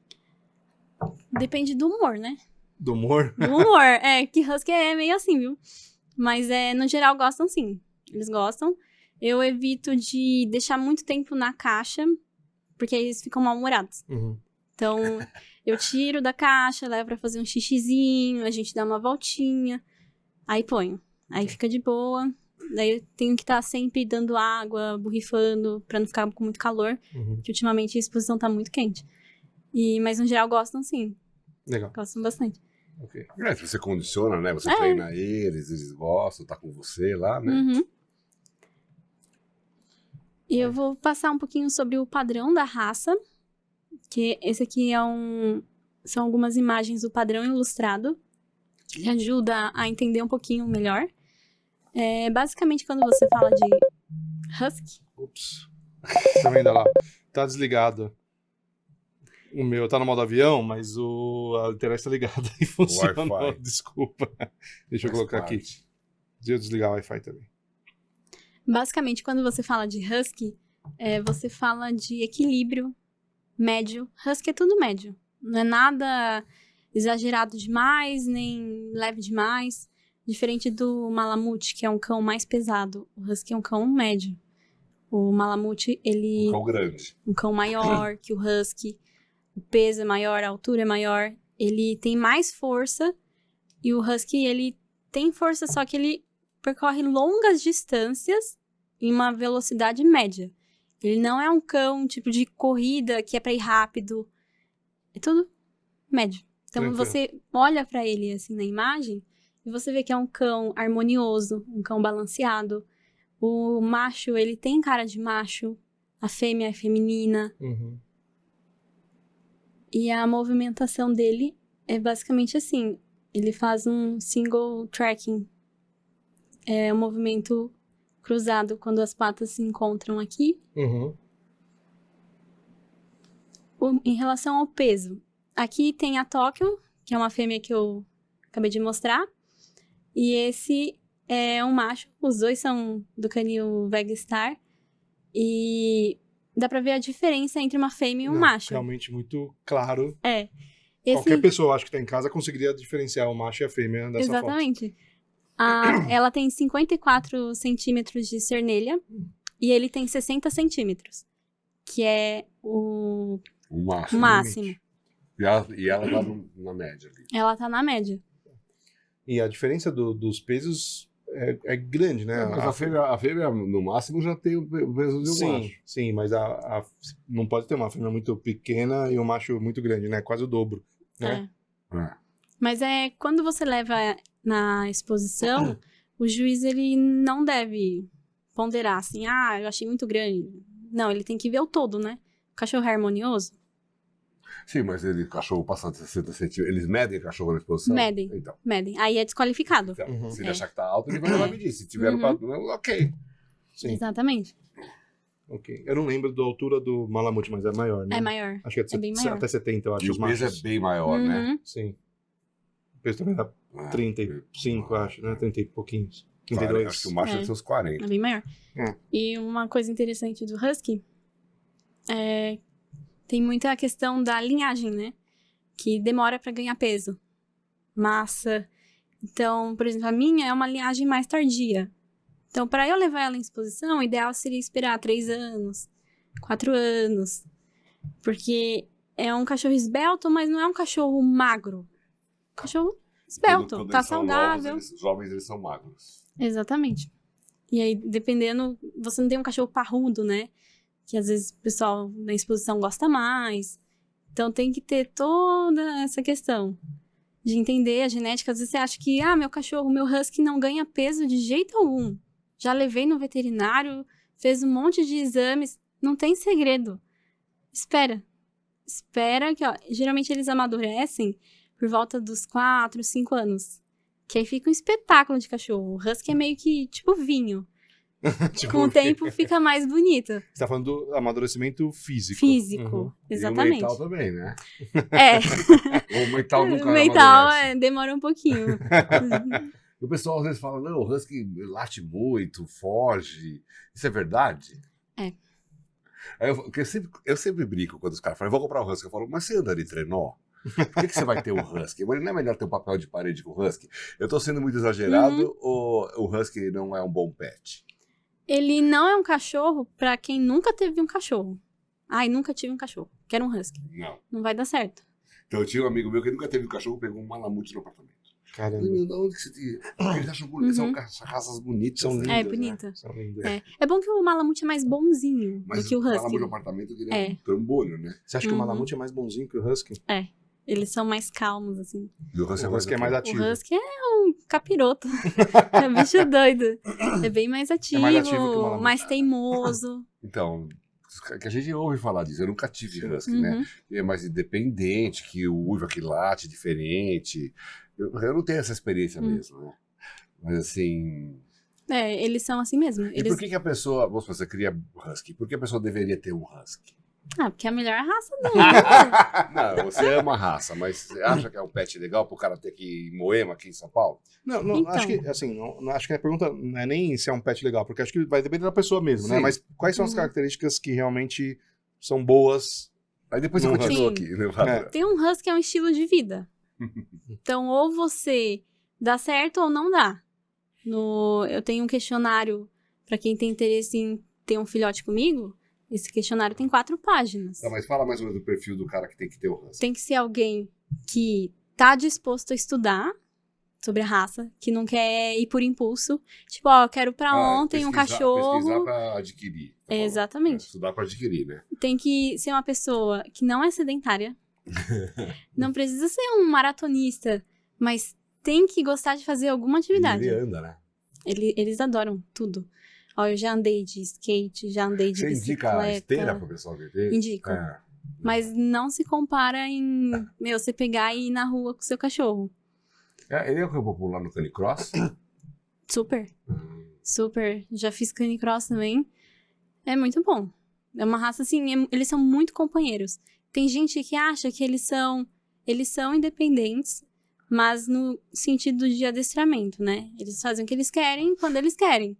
Depende do humor, né? Do humor? Do humor. Que husky é meio assim, viu? Mas, no geral, gostam sim. Eles gostam. Eu evito de deixar muito tempo na caixa, porque aí eles ficam mal-humorados. Uhum. Então, eu tiro da caixa, levo pra fazer um xixizinho, a gente dá uma voltinha, aí ponho. Aí fica de boa. Daí eu tenho que estar sempre dando água, borrifando, pra não ficar com muito calor, Uhum. que ultimamente a exposição tá muito quente. Mas, no geral, gostam sim. Legal. Gostam bastante. Ok. Você condiciona, né? Você treina eles gostam, tá com você lá, né? Uhum. E eu vou passar um pouquinho sobre o padrão da raça, que esse aqui são algumas imagens do padrão ilustrado, que ajuda a entender um pouquinho melhor. Basicamente, quando você fala de Husky... Ups. Tá vendo lá? Tá desligado. O meu tá no modo avião, mas a internet tá ligada e funcionou. Wi-Fi. Desculpa. Deixa eu Faz colocar aqui. parte. Deixa eu desligar o Wi-Fi também. Basicamente, quando você fala de Husky, você fala de equilíbrio médio. Husky é tudo médio. Não é nada exagerado demais, nem leve demais. Diferente do Malamute, que é um cão mais pesado. O Husky é um cão médio. O Malamute, ele... Um cão grande. Um cão maior que o Husky. O peso é maior, a altura é maior. Ele tem mais força. E o Husky, ele tem força, só que ele percorre longas distâncias em uma velocidade média. Ele não é um cão tipo de corrida que é pra ir rápido. É tudo médio. Então Tranquilo. você olha pra ele assim na imagem e você vê que é um cão harmonioso, um cão balanceado. O macho, ele tem cara de macho. A fêmea é feminina. Uhum. E a movimentação dele é basicamente assim. Ele faz um single tracking. É um movimento cruzado quando as patas se encontram aqui. Uhum. Em relação ao peso, aqui tem a Tóquio, que é uma fêmea que eu acabei de mostrar. E esse é um macho. Os dois são do canil Vegastar. E dá pra ver a diferença entre uma fêmea e um Não, macho. Realmente muito claro. Esse... Qualquer pessoa, acho que tá em casa, conseguiria diferenciar o macho e a fêmea dessa foto. Exatamente. Ela tem 54 centímetros de cernelha e ele tem 60 centímetros, que é o máximo. E ela tá na média ali. Ela tá na média. E a diferença dos pesos é grande, né? Mas a fêmea, no máximo, já tem o peso de um macho. Sim, mas não pode ter uma fêmea muito pequena e um macho muito grande, né? Quase o dobro, né? Mas quando você leva na exposição, o juiz ele não deve ponderar assim, eu achei muito grande. Não, ele tem que ver o todo, né? O cachorro é harmonioso? Sim, mas cachorro passa de 60 centímetros. Eles medem cachorro na exposição? Medem. Então, Aí é desqualificado. se ele achar que tá alto, ele vai lá medir. Se tiver no padrão, ok. Sim. Exatamente. Ok. Eu não lembro da altura do Malamute, mas é maior, né? É maior. Acho que É bem maior. até 70, eu acho, E os o peso machos. é bem maior, né? Uhum. Sim. O peso também dá 35, acho, né? 30 e pouquinhos. 32. Acho que o macho deve ser uns 40. É bem maior. É. E uma coisa interessante do Husky tem muita questão da linhagem, né? Que demora pra ganhar peso, massa. Então, por exemplo, a minha é uma linhagem mais tardia. Então, para eu levar ela em exposição, o ideal seria esperar 3 anos, 4 anos. Porque é um cachorro esbelto, mas não é um cachorro magro. Cachorro esbelto, Quando tá eles são saudável. novos, os jovens eles são magros. Exatamente. E aí, dependendo, você não tem um cachorro parrudo, né? Que às vezes o pessoal na exposição gosta mais. Então tem que ter toda essa questão de entender a genética. Às vezes você acha que, meu cachorro, meu husky não ganha peso de jeito algum. Já levei no veterinário, fez um monte de exames. Não tem segredo. Espera que, geralmente eles amadurecem por volta dos 4, 5 anos. Que aí fica um espetáculo de cachorro. O husky é meio que tipo vinho. Com o tempo fica mais bonito. Você tá falando do amadurecimento físico. Físico, Uhum. exatamente. E o mental também, né? É. O mental nunca O mental amadurece. demora um pouquinho. E o pessoal às vezes fala, não, o husky late muito, foge. Isso é verdade? É. Aí eu sempre brinco quando os caras falam, vou comprar um husky. Eu falo, mas você anda de trenó? Por que você vai ter um husky? Mas não é melhor ter um papel de parede com o husky? Eu tô sendo muito exagerado ou o husky não é um bom pet? Ele não é um cachorro pra quem nunca teve um cachorro. Nunca tive um cachorro. Quero um husky. Não. Não vai dar certo. Então eu tinha um amigo meu que nunca teve um cachorro, pegou um malamute no apartamento. Caramba. Meu, de onde que você tem? Eles acham bonitos, são raças bonitas. São né? lindas. Bonita. Né? São lindas. É bom que o Malamute é mais bonzinho Mas do que o o husky. malamute no apartamento ele é um trambolho, né? Você acha que o Malamute é mais bonzinho que o Husky? É. Eles são mais calmos, assim. E o Husky O Husky é mais O ativo. Husky é um capiroto. É um bicho doido. É bem mais ativo, mais ativo que o Malamute. mais teimoso. Então, que a gente ouve falar disso. Eu nunca tive Husky, né? Uhum. Ele é mais independente, que o uiva que late diferente. Eu não tenho essa experiência mesmo, né? Mas assim... É, eles são assim mesmo. E por que a pessoa... Vamos supor, você cria Husky. Por que a pessoa deveria ter um Husky? Ah, porque é a melhor raça do mundo. Não, você ama a raça, mas você acha que é um pet legal pro cara ter que ir em Moema, aqui em São Paulo? Não, Então. acho que, assim, não, acho que a pergunta não é nem se é um pet legal, porque acho que vai depender da pessoa mesmo, né? Sim. Mas quais são as características que realmente são boas? Aí depois eu Não, continuo Husky. aqui. Né? Ter um husky é um estilo de vida. Então, ou você dá certo ou não dá. Eu tenho um questionário para quem tem interesse em ter um filhote comigo. Esse questionário tem 4 páginas. Tá, mas fala mais ou menos do perfil do cara que tem que ter o Husky. Tem que ser alguém que tá disposto a estudar sobre a raça, que não quer ir por impulso. Tipo, ó, eu quero pra ontem um cachorro. Pesquisar pra adquirir. Tá falando. Exatamente. Estudar pra adquirir, né? Tem que ser uma pessoa que não é sedentária. Não precisa ser um maratonista, mas tem que gostar de fazer alguma atividade. Ele anda, né? Eles adoram tudo. Ó, eu já andei de skate, já andei de Você indica a bicicleta. esteira pro pessoal ver? Indico. É. Mas não se compara em, você pegar e ir na rua com o seu cachorro. Ele é o que eu vou pular no canicross? Super. Super. Já fiz canicross também. É muito bom. É uma raça, assim, eles são muito companheiros. Tem gente que acha que eles são independentes, mas no sentido de adestramento, né? Eles fazem o que eles querem, quando eles querem.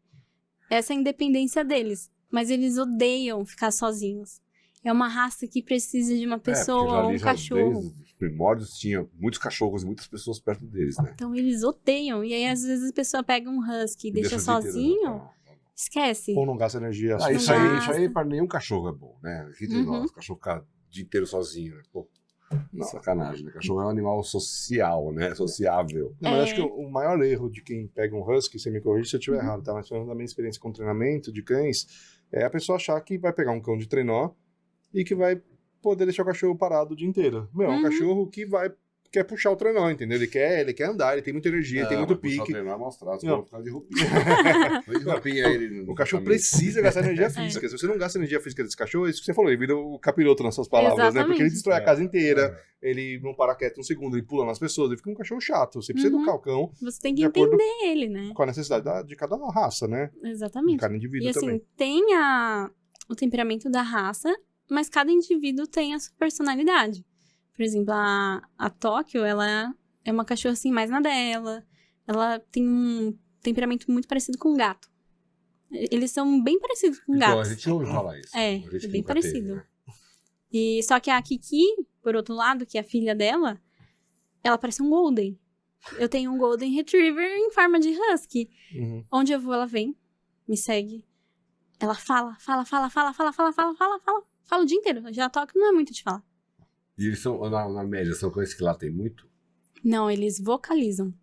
Essa é a independência deles. Mas eles odeiam ficar sozinhos. É uma raça que precisa de uma pessoa ou um cachorro. Desde os primórdios tinha muitos cachorros e muitas pessoas perto deles, né? Então eles odeiam. E aí, às vezes, a pessoa pega um husky e deixa o dia inteiro, sozinho, né? esquece. Ou não gasta energia? Ah, isso gasta. aí pra nenhum cachorro é bom, né? Aqui entre Uhum. nós, o cachorro ficar o dia inteiro sozinho, né? Pô, sacanagem, né? Cachorro é um animal social, né? Sociável. Não, mas É. acho que o maior erro de quem pega um husky, você me corrige se eu estiver Uhum. errado, tá? Mas falando da minha experiência com treinamento de cães, é a pessoa achar que vai pegar um cão de trenó e que vai poder deixar o cachorro parado o dia inteiro. Meu, é um Uhum. cachorro que quer puxar o trenó, entendeu? Ele quer andar, ele tem muita energia, tem muito pique. Só treinar mostrar, Não. vou ficar de roupinha. Põe de roupinha aí, ele O cachorro no caminho. precisa gastar energia física. Se você não gasta energia física desse cachorro, é isso que você falou, ele vira o capiroto nas suas palavras, né? Exatamente. Porque ele destrói a casa inteira, É. ele não para quieto um segundo, ele pula nas pessoas, ele fica um cachorro chato. Você precisa educar o cão Você tem que de acordo entender ele, né? com a necessidade de cada raça, né? De Exatamente. cada indivíduo E assim, também. tem o temperamento da raça, mas cada indivíduo tem a sua personalidade. Por exemplo, a Tóquio, ela é uma cachorra assim, mais na dela. Ela tem um temperamento muito parecido com um gato. Eles são bem parecidos com Então, a gatos. gente ouve falar isso. É, A gente é que bem nunca teve, parecido. né? E só que a Kiki, por outro lado, que é a filha dela, ela parece um Golden. Eu tenho um Golden Retriever em forma de Husky. Uhum. Onde eu vou, ela vem, me segue. Ela fala o dia inteiro. Já toco, não é muito de falar. E eles são, na média, são cães que latem muito? Não, eles vocalizam.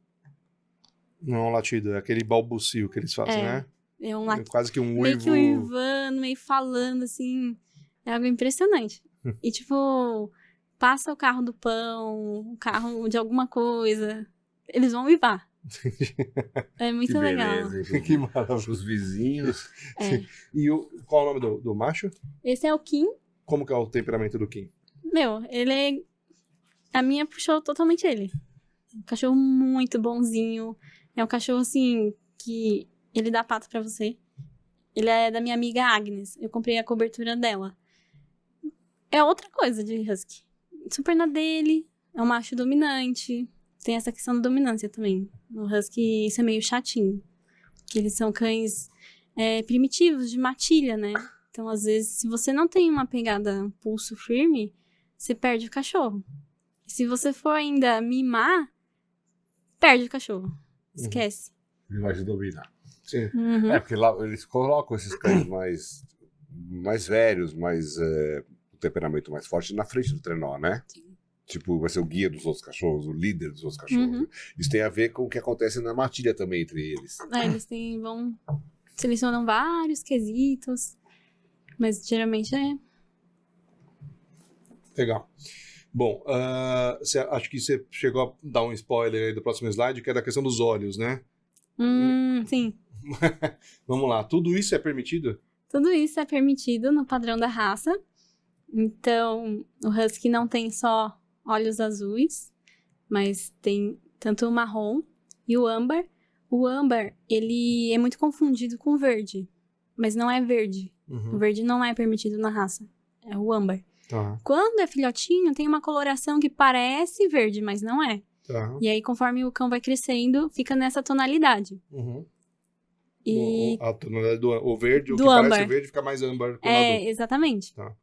Não é um latido, é aquele balbucio que eles fazem, É, né? É um É quase que um meio uivo. que uivando, meio falando, assim. É algo impressionante. E, tipo, passa o carro do pão, o carro de alguma coisa. Eles vão uivar. É muito Que legal. beleza, hein? Que maravilha. Os vizinhos. É. E qual é o nome do macho? Esse é o Kim. Como que é o temperamento do Kim? Meu, ele é... A minha puxou totalmente ele. Um cachorro muito bonzinho. É um cachorro, assim, que ele dá pato pra você. Ele é da minha amiga Agnes. Eu comprei a cobertura dela. É outra coisa de husky. Super na dele. É um macho dominante. Tem essa questão da dominância também. No husky, isso é meio chatinho. Que eles são cães primitivos, de matilha, né? Então, às vezes, se você não tem uma pegada, um pulso firme, você perde o cachorro. E se você for ainda mimar, perde o cachorro. Esquece. Ele vai te dominar. Sim. Uhum. É, porque lá eles colocam esses cães mais velhos, com temperamento mais forte na frente do trenó, né? Sim. Tipo, vai ser o guia dos outros cachorros, o líder dos outros cachorros. Uhum. Isso tem a ver com o que acontece na matilha também entre eles. Eles vão selecionam vários quesitos, mas geralmente é... Legal. Bom, acho que você chegou a dar um spoiler aí do próximo slide, que é da questão dos olhos, né? Sim. Vamos lá, tudo isso é permitido? Tudo isso é permitido no padrão da raça. Então, o Husky não tem só olhos azuis, mas tem tanto o marrom e o âmbar. O âmbar, ele é muito confundido com o verde, mas não é verde. O verde não é permitido na raça, é o âmbar. Tá, Quando é filhotinho, tem uma coloração que parece verde, mas não é. tá. E aí, conforme o cão vai crescendo, fica nessa tonalidade. E A tonalidade o verde, o do que parece âmbar. verde fica mais âmbar quando adulto. Exatamente. Tá.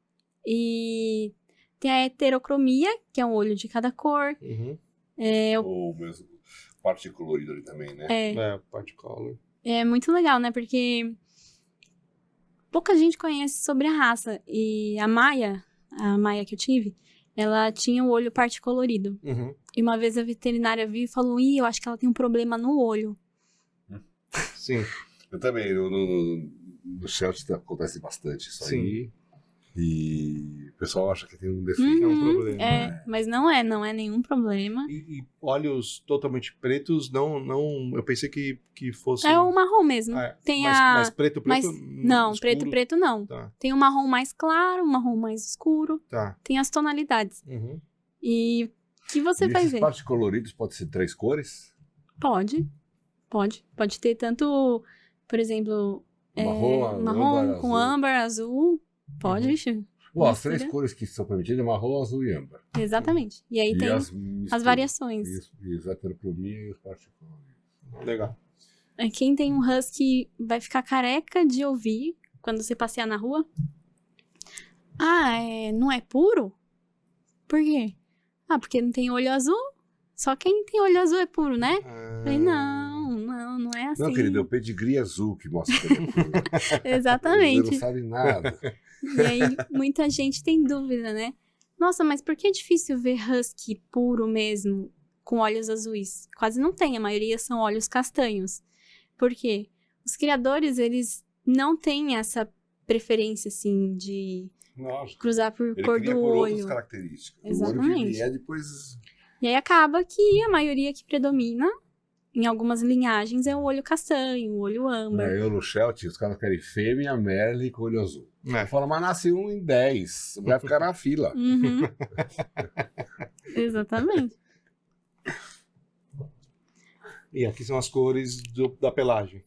E tem a heterocromia, que é um olho de cada cor. Ou mesmo parte colorida ali também, né? Particolor. É muito legal, né? Porque pouca gente conhece sobre a raça. E a Maia que eu tive, ela tinha o olho particolorido. E uma vez a veterinária viu e falou, eu acho que ela tem um problema no olho. Sim. Eu também, no Sheltie acontece bastante isso aí. E o pessoal acha que tem um defeito. É um problema. Mas não é nenhum problema. E olhos totalmente pretos, não, eu pensei que fosse... É o marrom mesmo. Tem mas preto? Não, escuro? preto não. Tá. Tem o marrom mais claro, o marrom mais escuro. Tá. Tem as tonalidades. E o que você vai esses ver? partes coloridos pode ser 3 cores? Pode ter tanto, por exemplo, marrom com âmbar, azul. Pode, vixe. Bom, as 3 cores que são permitidas é marrom, azul e âmbar. Exatamente. E aí tem as variações. Isso, a heterocromia e os partes coloridos. Legal. Quem tem um husky vai ficar careca de ouvir quando você passear na rua. Não é puro? Por quê? Porque não tem olho azul. Só quem tem olho azul é puro, né? Falei, não é assim. Não, querido, é o pedigree azul que mostra que ele é puro. Exatamente. Você não sabe nada. E aí, muita gente tem dúvida, né? Nossa, mas por que é difícil ver husky puro mesmo, com olhos azuis? Quase não tem, a maioria são olhos castanhos. Por quê? Os criadores, eles não têm essa preferência, assim, de cruzar por cor do por olho. outras características. Exatamente. O olho que vier depois... E aí acaba que a maioria que predomina, em algumas linhagens, é o olho castanho, o olho âmbar. Eu no Sheltie, os caras querem fêmea, Merle com olho azul. Fala, mas nasce um em 10, vai ficar na fila. Exatamente. E aqui são as cores da pelagem.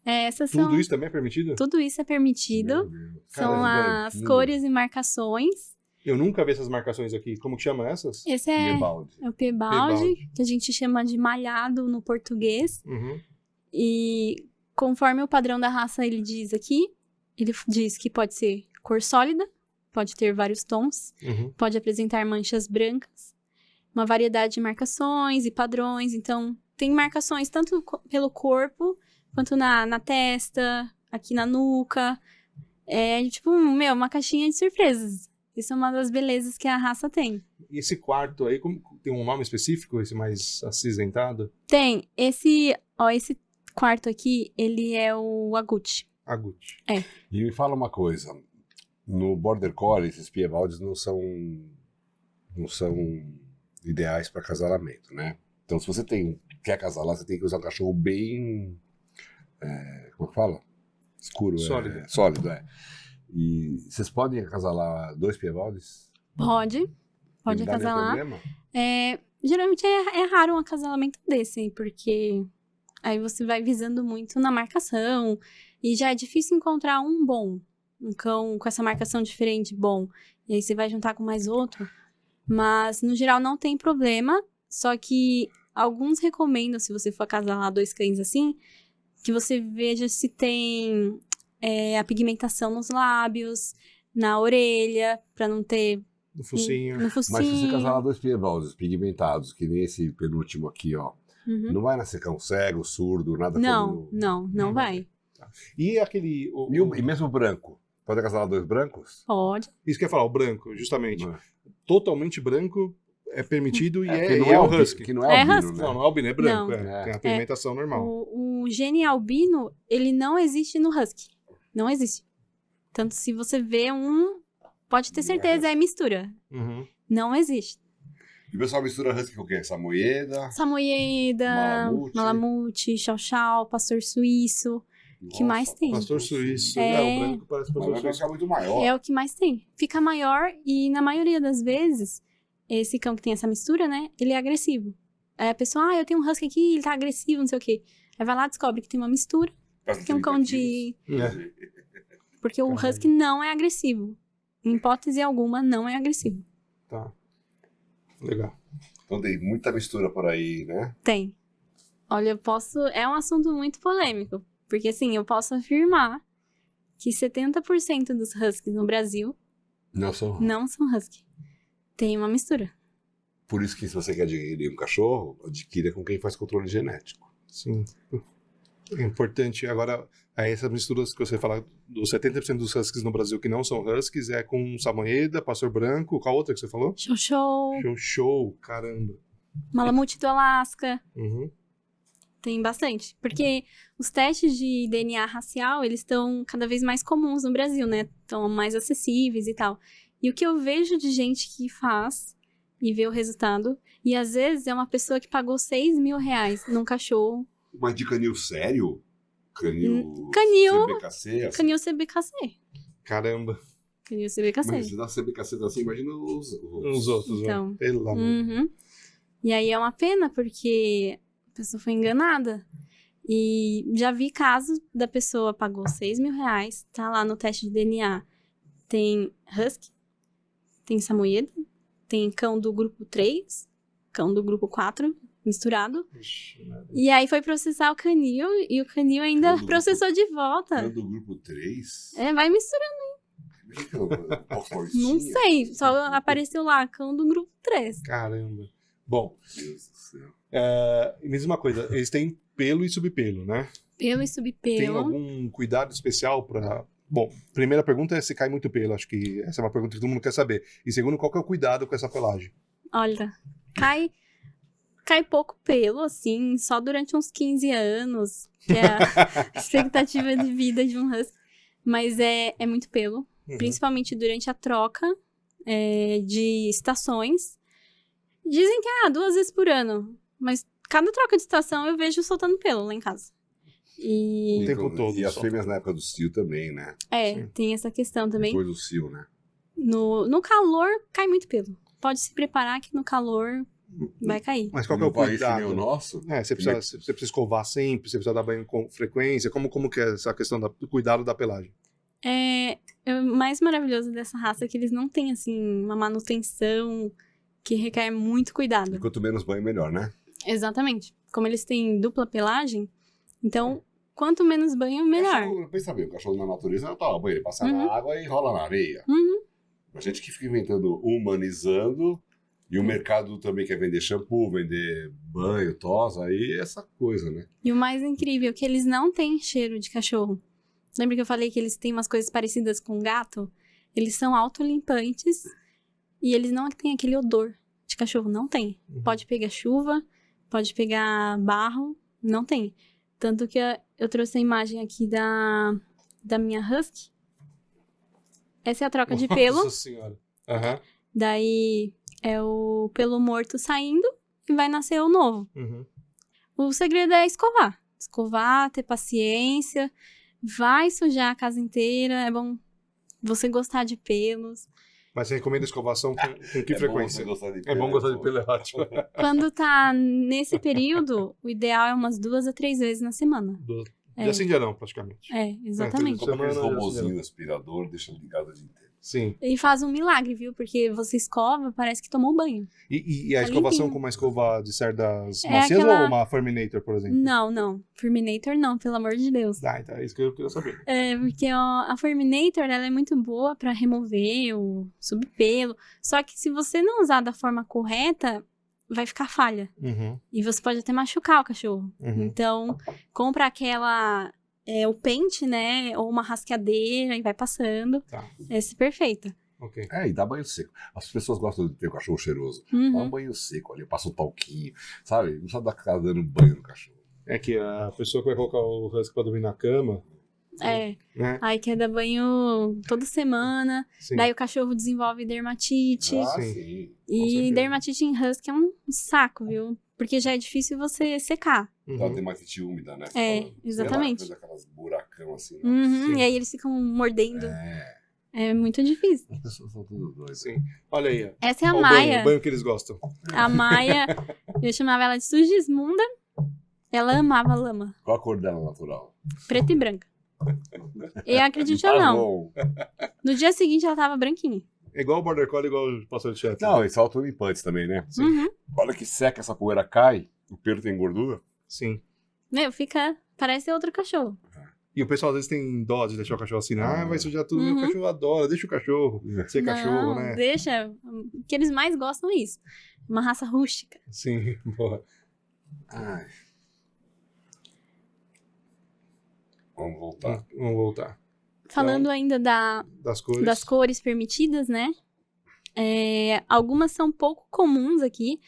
Tudo isso também é permitido? Tudo isso é permitido. São as cores e marcações. Eu nunca vi essas marcações aqui. Como que chama essas? Esse é o Piebaldi, que a gente chama de malhado no português. E conforme o padrão da raça ele diz aqui, ele diz que pode ser cor sólida, pode ter vários tons, pode apresentar manchas brancas, uma variedade de marcações e padrões. Então, tem marcações tanto pelo corpo, quanto na testa, aqui na nuca. É tipo, uma caixinha de surpresas. Isso é uma das belezas que a raça tem. E esse quarto aí, tem um nome específico, esse mais acinzentado? Tem. Esse quarto aqui, ele é o agute. Agute. E me fala uma coisa. No Border Collie, esses Piebalds não são ideais para casalamento, né? Então, se você quer casalar, você tem que usar um cachorro bem... como é que fala? Escuro. Sólido, E vocês podem acasalar 2 Piebalds? Pode acasalar. Geralmente é raro um acasalamento desse, porque aí você vai visando muito na marcação, e já é difícil encontrar um cão com essa marcação diferente bom, e aí você vai juntar com mais outro, mas no geral não tem problema, só que alguns recomendam, se você for acasalar 2 cães assim, que você veja se tem a pigmentação nos lábios, na orelha, pra não ter... No focinho. Mas se você casalar 2 Piebalds pigmentados, que nem esse penúltimo aqui, ó, não vai nascer cão cego, surdo, nada como... Não vai. E aquele... E mesmo branco? Pode acasalar 2 brancos? Pode. Isso que eu ia falar, o branco, justamente. Totalmente branco é permitido e não é o husky. Que não é albino, husky. né? Não é albino, é branco. Tem a pigmentação normal. O gene albino, ele não existe no husky. Não existe. Tanto se você vê pode ter certeza, é mistura. Não existe. E o pessoal mistura husky com o quê? Samoyeda? Samoyeda, Malamute, Chow Chow, Pastor Suíço. O que mais tem? Pastor Suíço. É. O branco parece Pastor Mas vai Suíço. ficar muito maior. É o que mais tem. Fica maior e, na maioria das vezes, esse cão que tem essa mistura, né? Ele é agressivo. Aí a pessoa, eu tenho um husky aqui, ele tá agressivo, não sei o quê. Aí vai lá e descobre que tem uma mistura. Que é um cão de... Porque o husky não é agressivo. Em hipótese alguma, não é agressivo. Tá. Legal. Então tem muita mistura por aí, né? Tem. Olha, eu posso... É um assunto muito polêmico. Porque, assim, eu posso afirmar que 70% dos huskies no Brasil Não são. não são husky. Tem uma mistura. Por isso que se você quer adquirir um cachorro, adquira com quem faz controle genético. Sim. É importante. Agora, essas misturas que você fala, dos 70% dos huskies no Brasil que não são huskies, é com Samoyeda, Pastor Branco, qual outra que você falou? Show show, Show, caramba. Malamute do Alasca. Uhum. Tem bastante. Porque os testes de DNA racial, eles estão cada vez mais comuns no Brasil, né? Estão mais acessíveis e tal. E o que eu vejo de gente que faz e vê o resultado, e às vezes é uma pessoa que pagou R$6.000 num cachorro. Mas de canil sério? Canil... Canil. CBKC? Assim. Canil CBKC. Caramba. Canil CBKC. Mas se dá CBKC assim, imagina os Outros, Então. né? Pelo amor. Uhum. E aí é uma pena, porque a pessoa foi enganada. E já vi casos da pessoa pagou R$6.000, tá lá no teste de DNA. Tem husky, tem samoyeda, tem cão do grupo 3, cão do grupo 4, misturado. Ixi, E aí foi processar o canil, e o canil ainda Cão do processou de volta. do grupo 3? É, vai misturando. Não sei, só apareceu lá, cão do grupo 3. Caramba. Bom, Meu Deus do céu. me diz uma coisa, eles têm pelo e subpelo, né? Pelo e Tem subpelo. algum cuidado especial para... Bom, primeira pergunta é se cai muito pelo, acho que essa é uma pergunta que todo mundo quer saber. E segundo, qual que é o cuidado com essa pelagem? Olha, cai pouco pelo, assim, só durante uns 15 anos, que é a expectativa de vida de um husky. Mas é muito pelo, principalmente durante a troca de estações. Dizem que 2 vezes por ano, mas cada troca de estação eu vejo soltando pelo lá em casa. O tempo todo. E as só. fêmeas na época do cio também, né? Tem essa questão também. Depois do cio, né? No calor, cai muito pelo. Pode se preparar que no calor vai cair. Mas qual que é o No país que nem cuidado? o nosso, Você precisa escovar sempre, você precisa dar banho com frequência. Como que é essa questão do cuidado da pelagem? O mais maravilhoso dessa raça é que eles não têm, assim, uma manutenção que requer muito cuidado. quanto menos banho, melhor, né? Exatamente. Como eles têm dupla pelagem, então, quanto menos banho, melhor. Pensa bem, o cachorro na natureza não toma banho, ele passa Uhum. na água e rola na areia. Uhum. A gente que fica inventando, humanizando, e o mercado também quer vender shampoo, vender banho, tosa, aí essa coisa, né? E o mais incrível é que eles não têm cheiro de cachorro. Lembra que eu falei que eles têm umas coisas parecidas com gato? Eles são autolimpantes e eles não têm aquele odor de cachorro. Não tem. Pode pegar chuva, pode pegar barro, não tem. Tanto que eu trouxe a imagem aqui da minha husky. Essa é a troca de pelo. Nossa senhora. Aham. Daí é o pelo morto saindo e vai nascer o novo. Uhum. O segredo é escovar. Escovar, ter paciência. Vai sujar a casa inteira. É bom você gostar de pelos. Mas você recomenda escovação com que frequência? É Bom gostar de pelo, é ótimo. Quando tá nesse período, o ideal é umas 2 a 3 vezes na semana. Dia sim, dia não, praticamente. Exatamente. Como aqueles Semana, robozinhos aspirador, deixa ligado o dia inteiro. Sim. E faz um milagre, viu? Porque você escova, parece que tomou banho. E a Tá escovação limpinho. com uma escova de cerdas É macias aquela- ou uma Furminator, por exemplo? Não. Furminator não, pelo amor de Deus. Então é isso que eu queria saber. Porque a Furminator, ela é muito boa pra remover o subpelo. Só que se você não usar da forma correta, vai ficar falha. Uhum. E você pode até machucar o cachorro. Uhum. Então, compra aquela... o pente, né? Ou uma rasqueadeira e vai passando. Tá. Essa é perfeita. Ok. E dá banho seco. As pessoas gostam de ter o cachorro cheiroso. Dá Uhum. um banho seco ali, passa um talquinho, sabe? Não precisa ficar dando banho no cachorro. É que a pessoa que vai colocar o husky pra dormir na cama, É. Né? Aí quer dar banho toda semana. Sim. Daí o cachorro desenvolve dermatite. Ah, Sim. sim. Com E certeza. dermatite em husky é um saco, viu? Porque já é difícil você secar. Tá, Uhum. tem uma tite úmida, né? É, Falando. exatamente. Sei lá, aquelas buracão assim. Não. Uhum, Sim. e aí eles ficam mordendo. É muito difícil. As pessoas são tudo doidas. Sim. Olha aí, ó. Essa é a Olha Maia. o banho que eles gostam. A Maia, eu chamava ela de Sugismunda. Ela amava lama. Qual a cor dela natural? Preta e branca. E acredite ou Tá não, bom. no dia seguinte ela tava branquinha. É igual o Border Collie, igual o pastor de Shetland. Não, e saltam limpantes também, né? Uhum. Olha que seca, essa poeira cai, o pelo tem gordura. Sim. Meu, fica... Parece outro cachorro. E o pessoal às vezes tem dó de deixar o cachorro assim. Ah, vai sujar tudo. Uhum. Meu cachorro adora. Deixa o cachorro ser cachorro, Não, né? deixa. O que eles mais gostam é isso. Uma raça rústica. Sim, boa. Ai. Vamos voltar. Vamos voltar. Falando ainda Das cores. das cores permitidas, né? Algumas são pouco comuns aqui.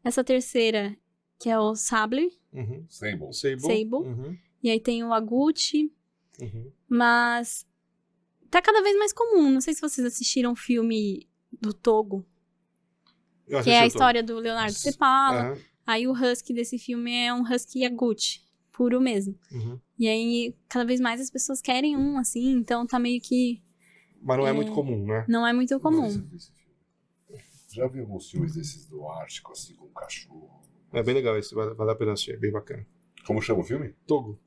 Essa terceira, que é o Sable, Uhum. Sable. Sable. Sable. Uhum. E aí tem o Agouti, Uhum. mas tá cada vez mais comum. Não sei se vocês assistiram o filme do Togo, Eu que é a assisti o história do Leonardo Cepala. Aham. Aí o husky desse filme é um husky Agouti, puro mesmo. Uhum. E aí, cada vez mais as pessoas querem um, assim, então tá meio que... Mas não é muito comum, né? Não é muito comum. Não sei se eu vi esse filme. Já vi alguns filmes desses do Ártico, assim, com cachorro. É bem legal esse, vale a pena assistir, é bem bacana. Como chama o filme? Togo.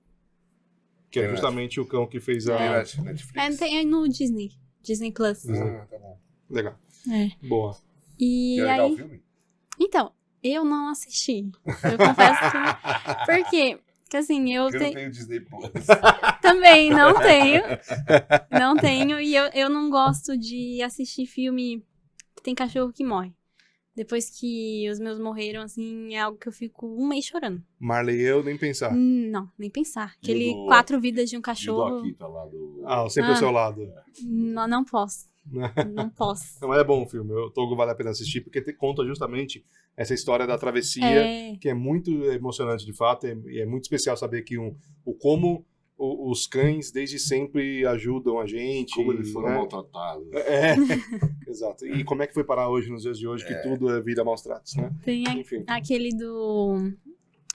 Que é Tem justamente o cão que fez a... Tem Netflix. Tem aí no Disney Plus. Ah, tá bom. Legal. É. Boa. E E é legal aí... o filme? Então, eu não assisti. Eu confesso que... Por quê? Porque assim, eu Porque eu não tenho... tenho Disney Plus. Também não tenho. Não tenho. E eu não gosto de assistir filme que tem cachorro que morre. Depois que os meus morreram, assim, é algo que eu fico um mês chorando. Marley, eu nem pensar. Não, nem pensar. E o Aquele do- 4 vidas de um E o do cachorro. Akita lá do... Ah, sempre ao Ah. seu lado. Não posso. Não posso. Não, mas é bom o filme. O Togo vale a pena assistir, porque conta justamente essa história da travessia, É, que é muito emocionante de fato, e é muito especial saber que como os cães desde sempre ajudam a gente. Como eles foram né? maltratados. É, exato. E como é que foi parar hoje, nos dias de hoje, que tudo é vida maus tratos, né? tem Enfim. aquele do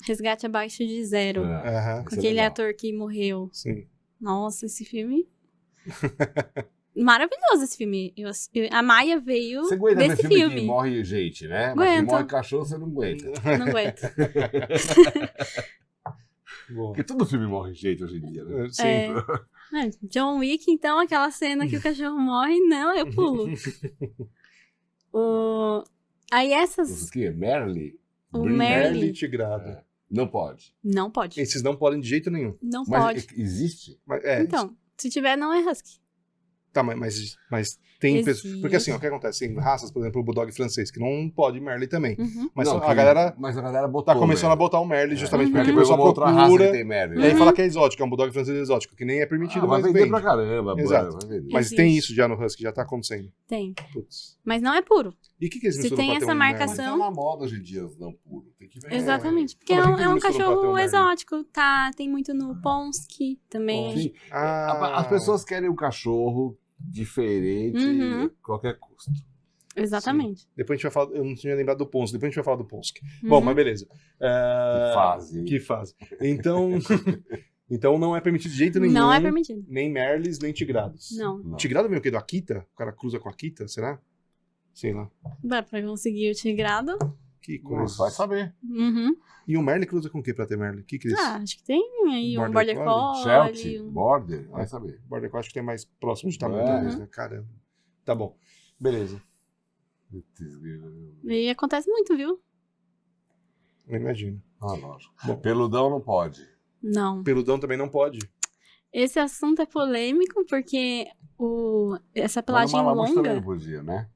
Resgate Abaixo de Zero. Aham, Com Isso é aquele legal. ator que morreu. sim. Nossa, esse filme. Maravilhoso esse filme. A Maia veio Você aguenta ver desse filme que filme. morre gente, né? Mas que Aguento. morre cachorro, você não aguenta. Não aguento. Boa. Porque todo filme morre gente hoje em dia, né? Sim. É. John Wick, então, aquela cena que o cachorro morre, não, eu pulo. Aí Os essas. que? Merle? O Brin- Merle. Merle tigrado. Não pode. Não pode. Esses não podem de jeito nenhum. Não Mas pode. existe? Mas, Então, se tiver, não é husky. Tá, mas tem pessoas. Existe. Porque assim, ó, o que acontece? Tem raças, por exemplo, o Bulldog francês, que não pode Merle também. Uhum. Mas Não, a que- galera Mas a galera botou. tá começando a Merle. botar o Merle justamente Uhum. porque o Pegou pessoal uma outra raça que procura. tem Merle. E aí Uhum. fala que é exótico, é um Bulldog francês exótico, que nem é permitido, vai mas vender vende. pra caramba. Exato. Vai vender. Mas Existe. tem isso já no Husky, já tá acontecendo. Tem. Putz. Mas não é puro. E o que eles Se misturam tem pra ter essa um marcação- Mas tá na moda hoje em dia, os não puro. Tem que ver. Exatamente. Porque Mas é por que um eles misturam pra ter um cachorro Merle? exótico. Tá, tem muito no Ponsky também. Sim. Ah, As pessoas querem um cachorro diferente Uhum. a qualquer custo. Exatamente. Depois a gente vai falar. Eu não tinha lembrado do Ponsky, depois a gente vai falar do Ponsky. Uhum. Bom, mas beleza. Que fase. Que fase. Então, então não é permitido de jeito nenhum. Não é permitido. Nem Merles, nem Tigrados. Não. Não. Tigrado vem o quê? Do Akita? O cara cruza com a Akita, será? Sei lá. Dá pra conseguir o tigrado. Que Nossa, coisa. vai saber. Uhum. E o Merle cruza com o que pra ter Merle? O que eles... Ah, acho que tem aí um Border Border Collie? Collie. Sheltie, Border, vai saber. Border Collie acho que tem mais próximo de tamanho, É. talvez, né? Caramba. Tá bom. Beleza. E acontece muito, viu? Eu imagino. Ah, lógico. Bom. Peludão não pode. Não. Peludão também não pode. Esse assunto é polêmico porque essa Mas pelagem no Malamute também longa... não podia, né?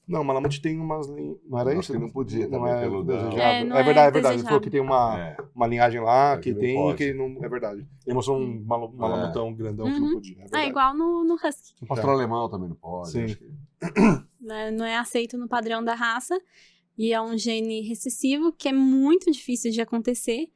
Não, o Malamute tem umas... Não era Acho isso? que não podia Não também, é peludão. desejável. É, não É verdade, é é verdade. Ele falou desejável. que tem uma, É. uma linhagem lá, É, que que não tem, pode. que não... É verdade. Ele mostrou um malamutão grandão que não Uhum. podia. É verdade. igual no Husky. O pastor alemão também não pode. Sim. Acho que... Né? Não é aceito no padrão da raça. E é um gene recessivo que é muito difícil de acontecer.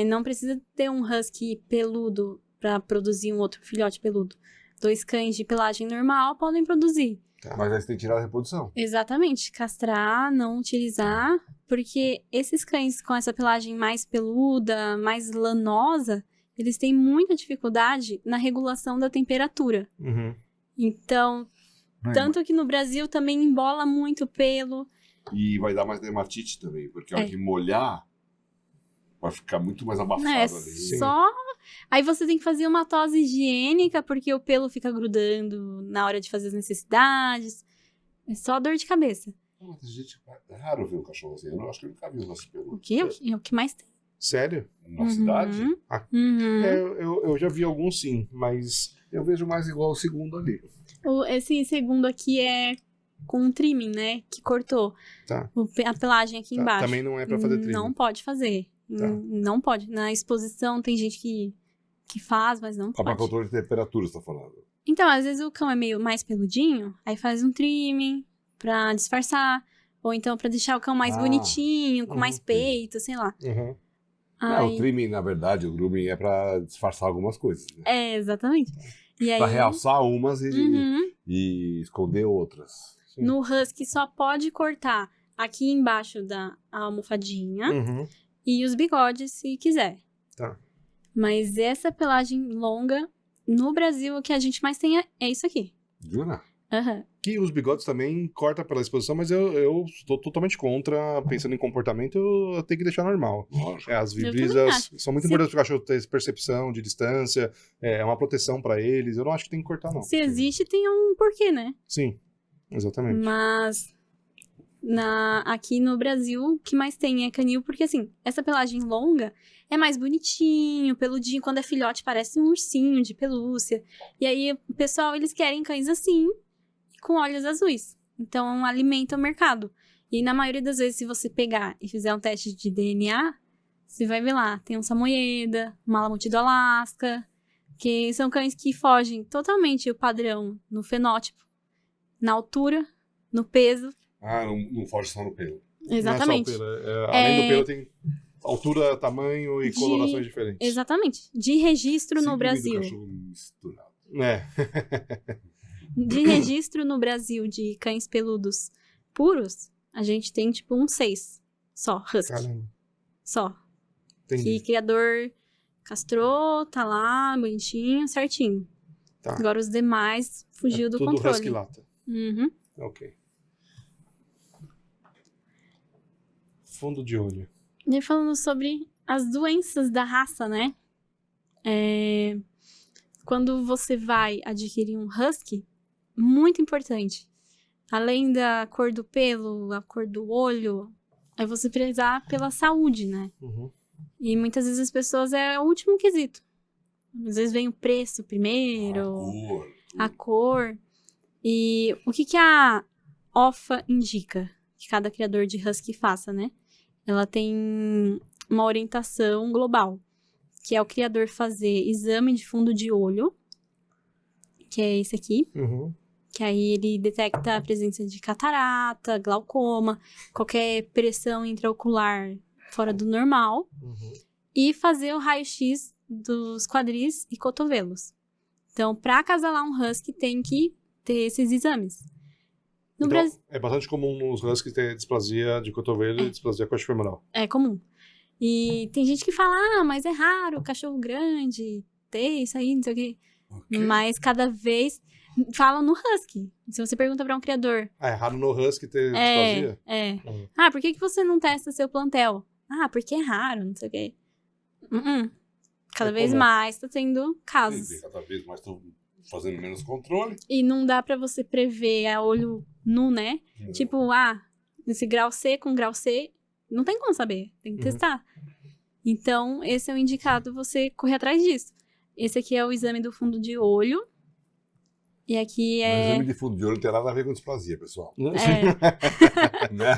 Não precisa ter um Husky peludo pra produzir um outro filhote peludo. 2 cães de pelagem normal podem produzir. Mas aí você tem que tirar a reprodução. Exatamente, castrar, não utilizar, porque esses cães com essa pelagem mais peluda, mais lanosa, eles têm muita dificuldade na regulação da temperatura. Uhum. Então, tanto que no Brasil também embola muito pelo. E vai dar mais dermatite também, porque a hora que molhar, vai ficar muito mais abafado É ali. só. Aí você tem que fazer uma tosse higiênica, porque o pelo fica grudando na hora de fazer as necessidades. É só dor de cabeça. Não, mas tem gente, é raro ver um cachorro assim. Eu não acho que eu nunca vi um nosso O pelo. quê? É o que mais tem. Sério? Na cidade, Uhum. Eu já vi alguns sim, mas eu vejo mais igual o segundo ali. Esse segundo aqui é com um trimming, né? Que cortou. Tá. A pelagem aqui embaixo. Também não é pra fazer trilho. Não pode fazer. Tá. Não pode. Na exposição tem gente que faz, mas não Só para pode. controle de temperatura, você tá falando. Então, às vezes o cão é meio mais peludinho, aí faz um trimming pra disfarçar. Ou então pra deixar o cão mais bonitinho, com mais peito, sei lá. Uhum. Não, o trimming, na verdade, o grooming é pra disfarçar algumas coisas. Né? É, exatamente. E aí, Pra realçar umas Uhum. e esconder outras. Sim. No husky só pode cortar aqui embaixo da almofadinha Uhum. e os bigodes, se quiser. Tá. Mas essa pelagem longa, no Brasil, o que a gente mais tem é isso aqui. Jura? Aham. Que os bigodes também corta pela exposição, mas eu estou totalmente contra, pensando em comportamento, eu tenho que deixar normal. Lógico. As também vibrisas acho. são muito importantes para o cachorro ter essa percepção de distância, é uma proteção para eles. Eu não acho que tem que cortar, não. Se existe, tem um porquê, né? Sim, exatamente. Mas aqui no Brasil, o que mais tem é canil, porque assim, essa pelagem longa é mais bonitinho, peludinho. Quando é filhote, parece um ursinho de pelúcia. E aí, o pessoal, eles querem cães assim, com olhos azuis. Então, alimenta o mercado. E na maioria das vezes, se você pegar e fizer um teste de DNA, você vai ver lá, tem um samoyeda, um malamute do Alasca, que são cães que fogem totalmente o padrão no fenótipo, na altura, no peso. Ah, não foge só no pelo. Exatamente. Não é só o pelo, além do pelo, tem altura, tamanho e colorações diferentes. Exatamente. De registro no Síndrome do Brasil. cachorro misturado. É. De registro no Brasil de cães peludos puros, a gente tem tipo um 6 só, husky. Caramba. Só. Entendi. Que criador castrou, tá lá, bonitinho, certinho. Tá. Agora os demais fugiu do Tudo controle. husky lata. Uhum. Ok. Fundo de olho. E falando sobre as doenças da raça, né? Quando você vai adquirir um husky, muito importante. Além da cor do pelo, a cor do olho, é você prezar pela saúde, né? Uhum. E muitas vezes as pessoas é o último quesito. Às vezes vem o preço primeiro, a cor. E o que a OFA indica que cada criador de husky faça, né? Ela tem uma orientação global, que é o criador fazer exame de fundo de olho, que é esse aqui, Uhum. que aí ele detecta a presença de catarata, glaucoma, qualquer pressão intraocular fora do normal, Uhum. e fazer o raio-x dos quadris e cotovelos. Então, para acasalar um husky, tem que ter esses exames. No Então, Brasil, é bastante comum nos huskies ter displasia de cotovelo e displasia coxofemoral. é comum. E tem gente que fala, mas é raro, cachorro grande, ter isso aí, não sei o quê. Ok. Mas cada vez falam no husky. Se você pergunta para um criador, Ah, é raro no husky ter displasia? Uhum. Ah, por que você não testa seu plantel? Ah, porque é raro, não sei o quê. Cada É vez comum. mais tá tendo casos. Sim, cada vez mais estão fazendo menos controle. E não dá pra você prever a olho nu, né? Tipo, esse grau C com grau C, não tem como saber, tem que testar. Então, esse é o indicado você correr atrás disso. Esse aqui é o exame do fundo de olho. E aqui O é... exame de fundo de olho não tem nada a ver com displasia, pessoal.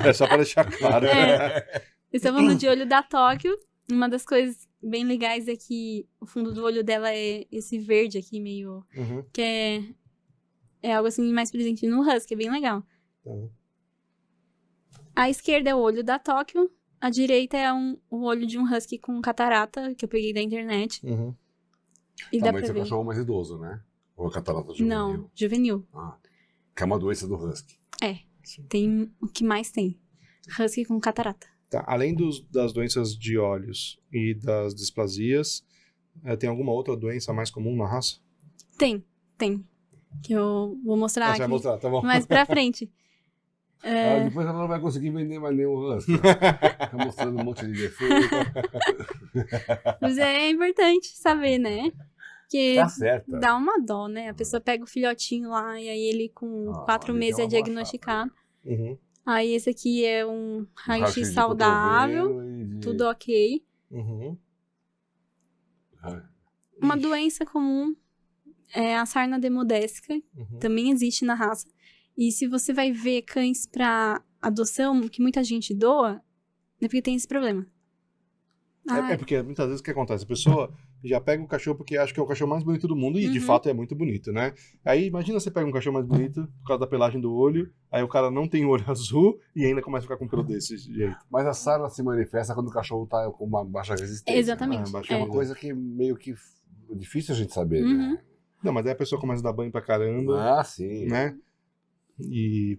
É só para deixar claro. Esse é o fundo de olho da Tóquio. Uma das coisas bem legais é que o fundo do olho dela é esse verde aqui, meio... Uhum. Que é algo assim mais presente no husky, é bem legal. Tá. A esquerda é o olho da Tóquio, a direita é o olho de um husky com catarata, que eu peguei da internet. Uhum. E Tá, dá mas pra esse é o ver. cachorro mais idoso, né? Ou é catarata juvenil? Não, juvenil. Ah, que é uma doença do husky. Tem o que mais tem. Husky com catarata. Tá, além das doenças de olhos e das displasias, tem alguma outra doença mais comum na raça? Tem. Que eu vou mostrar Você aqui vai mostrar, tá bom. mais pra frente. Depois ela não vai conseguir vender mais nenhum husky. Fica mostrando um monte de defeito. Mas é importante saber, né? Que Tá certo. dá uma dó, né? A pessoa pega o filhotinho lá e aí ele com 4 ali meses tem é uma diagnosticado. Uhum, Aí esse aqui é um raio-x Raio-x de saudável, cotovelo e de- tudo ok. uhum. Uma doença comum é a sarna demodésica, Uhum. também existe na raça. E se você vai ver cães pra adoção, que muita gente doa, é porque tem esse problema. É porque muitas vezes o que acontece? A pessoa já pega o cachorro porque acha que é o cachorro mais bonito do mundo e de Uhum. fato é muito bonito, né? Aí imagina você pega um cachorro mais bonito por causa da pelagem do olho, aí o cara não tem olho azul e ainda começa a ficar com pelo desse jeito. Mas a sarna se manifesta quando o cachorro tá com uma baixa resistência. Exatamente. Ah, baixa É É. uma coisa que meio que difícil a gente saber, Uhum. né? Não, mas aí a pessoa começa a dar banho pra caramba, Ah, sim. né? E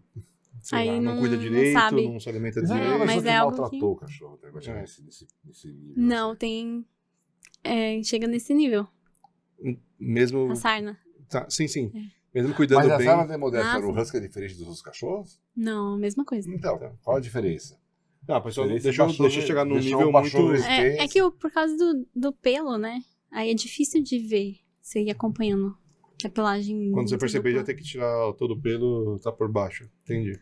sei Aí lá, não não- cuida não direito, sabe. não se alimenta Mas é uma direito. mas pessoa que é algo maltratou o cachorro, né? Vai chegar É. nesse nível. Não, assim. tem... chega nesse nível, Mesmo. a sarna. Tá, sim, sim. É. Mesmo cuidando Mas a bem. sarna demodésica Ah, no sim. husky é diferente dos outros cachorros? Não, mesma coisa. Então, qual a diferença? Não, a pessoa Diferença deixou, do cachorro- deixou chegar num deixou nível o cachorro muito. resistente. É que por causa do pelo, né? Aí é difícil de ver, você ir acompanhando a pelagem. Quando você muito perceber, já dupla. tem que tirar todo o pelo, tá por baixo. Entendi.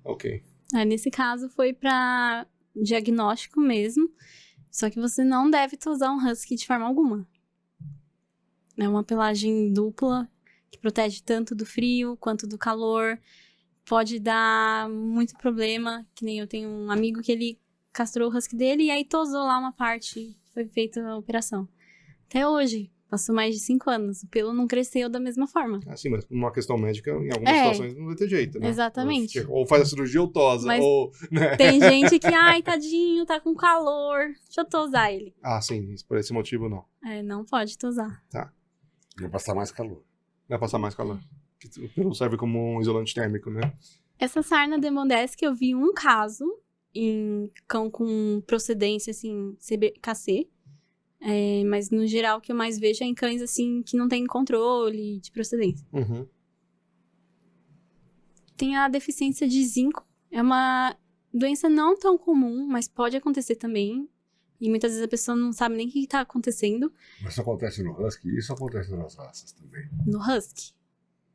Ok. Nesse caso foi pra diagnóstico mesmo, só que você não deve tosar um husky de forma alguma. É uma pelagem dupla que protege tanto do frio quanto do calor. Pode dar muito problema, que nem eu tenho um amigo que ele castrou o husky dele e aí tosou lá uma parte, foi feita a operação. Até hoje, passou mais de 5 anos, o pelo não cresceu da mesma forma. Assim, mas por uma questão médica, em algumas É. situações não vai ter jeito, né? Exatamente. Ou faz a cirurgia ou tosa. Mas- Ou, né? Tem gente que, ai, tadinho, tá com calor, deixa eu tosar ele. Ah, sim, por esse motivo não. Não pode tosar. Vai passar mais calor. Vai passar mais calor. Que o pelo serve como um isolante térmico, né? Essa sarna demodésica, eu vi um caso em cão com procedência, assim, CBKC. Mas, no geral, o que eu mais vejo é em cães, assim, que não tem controle de procedência. Uhum. Tem a deficiência de zinco. É uma doença não tão comum, mas pode acontecer também. E muitas vezes a pessoa não sabe nem o que tá acontecendo Mas isso acontece no husky e isso acontece nas raças também. no husky.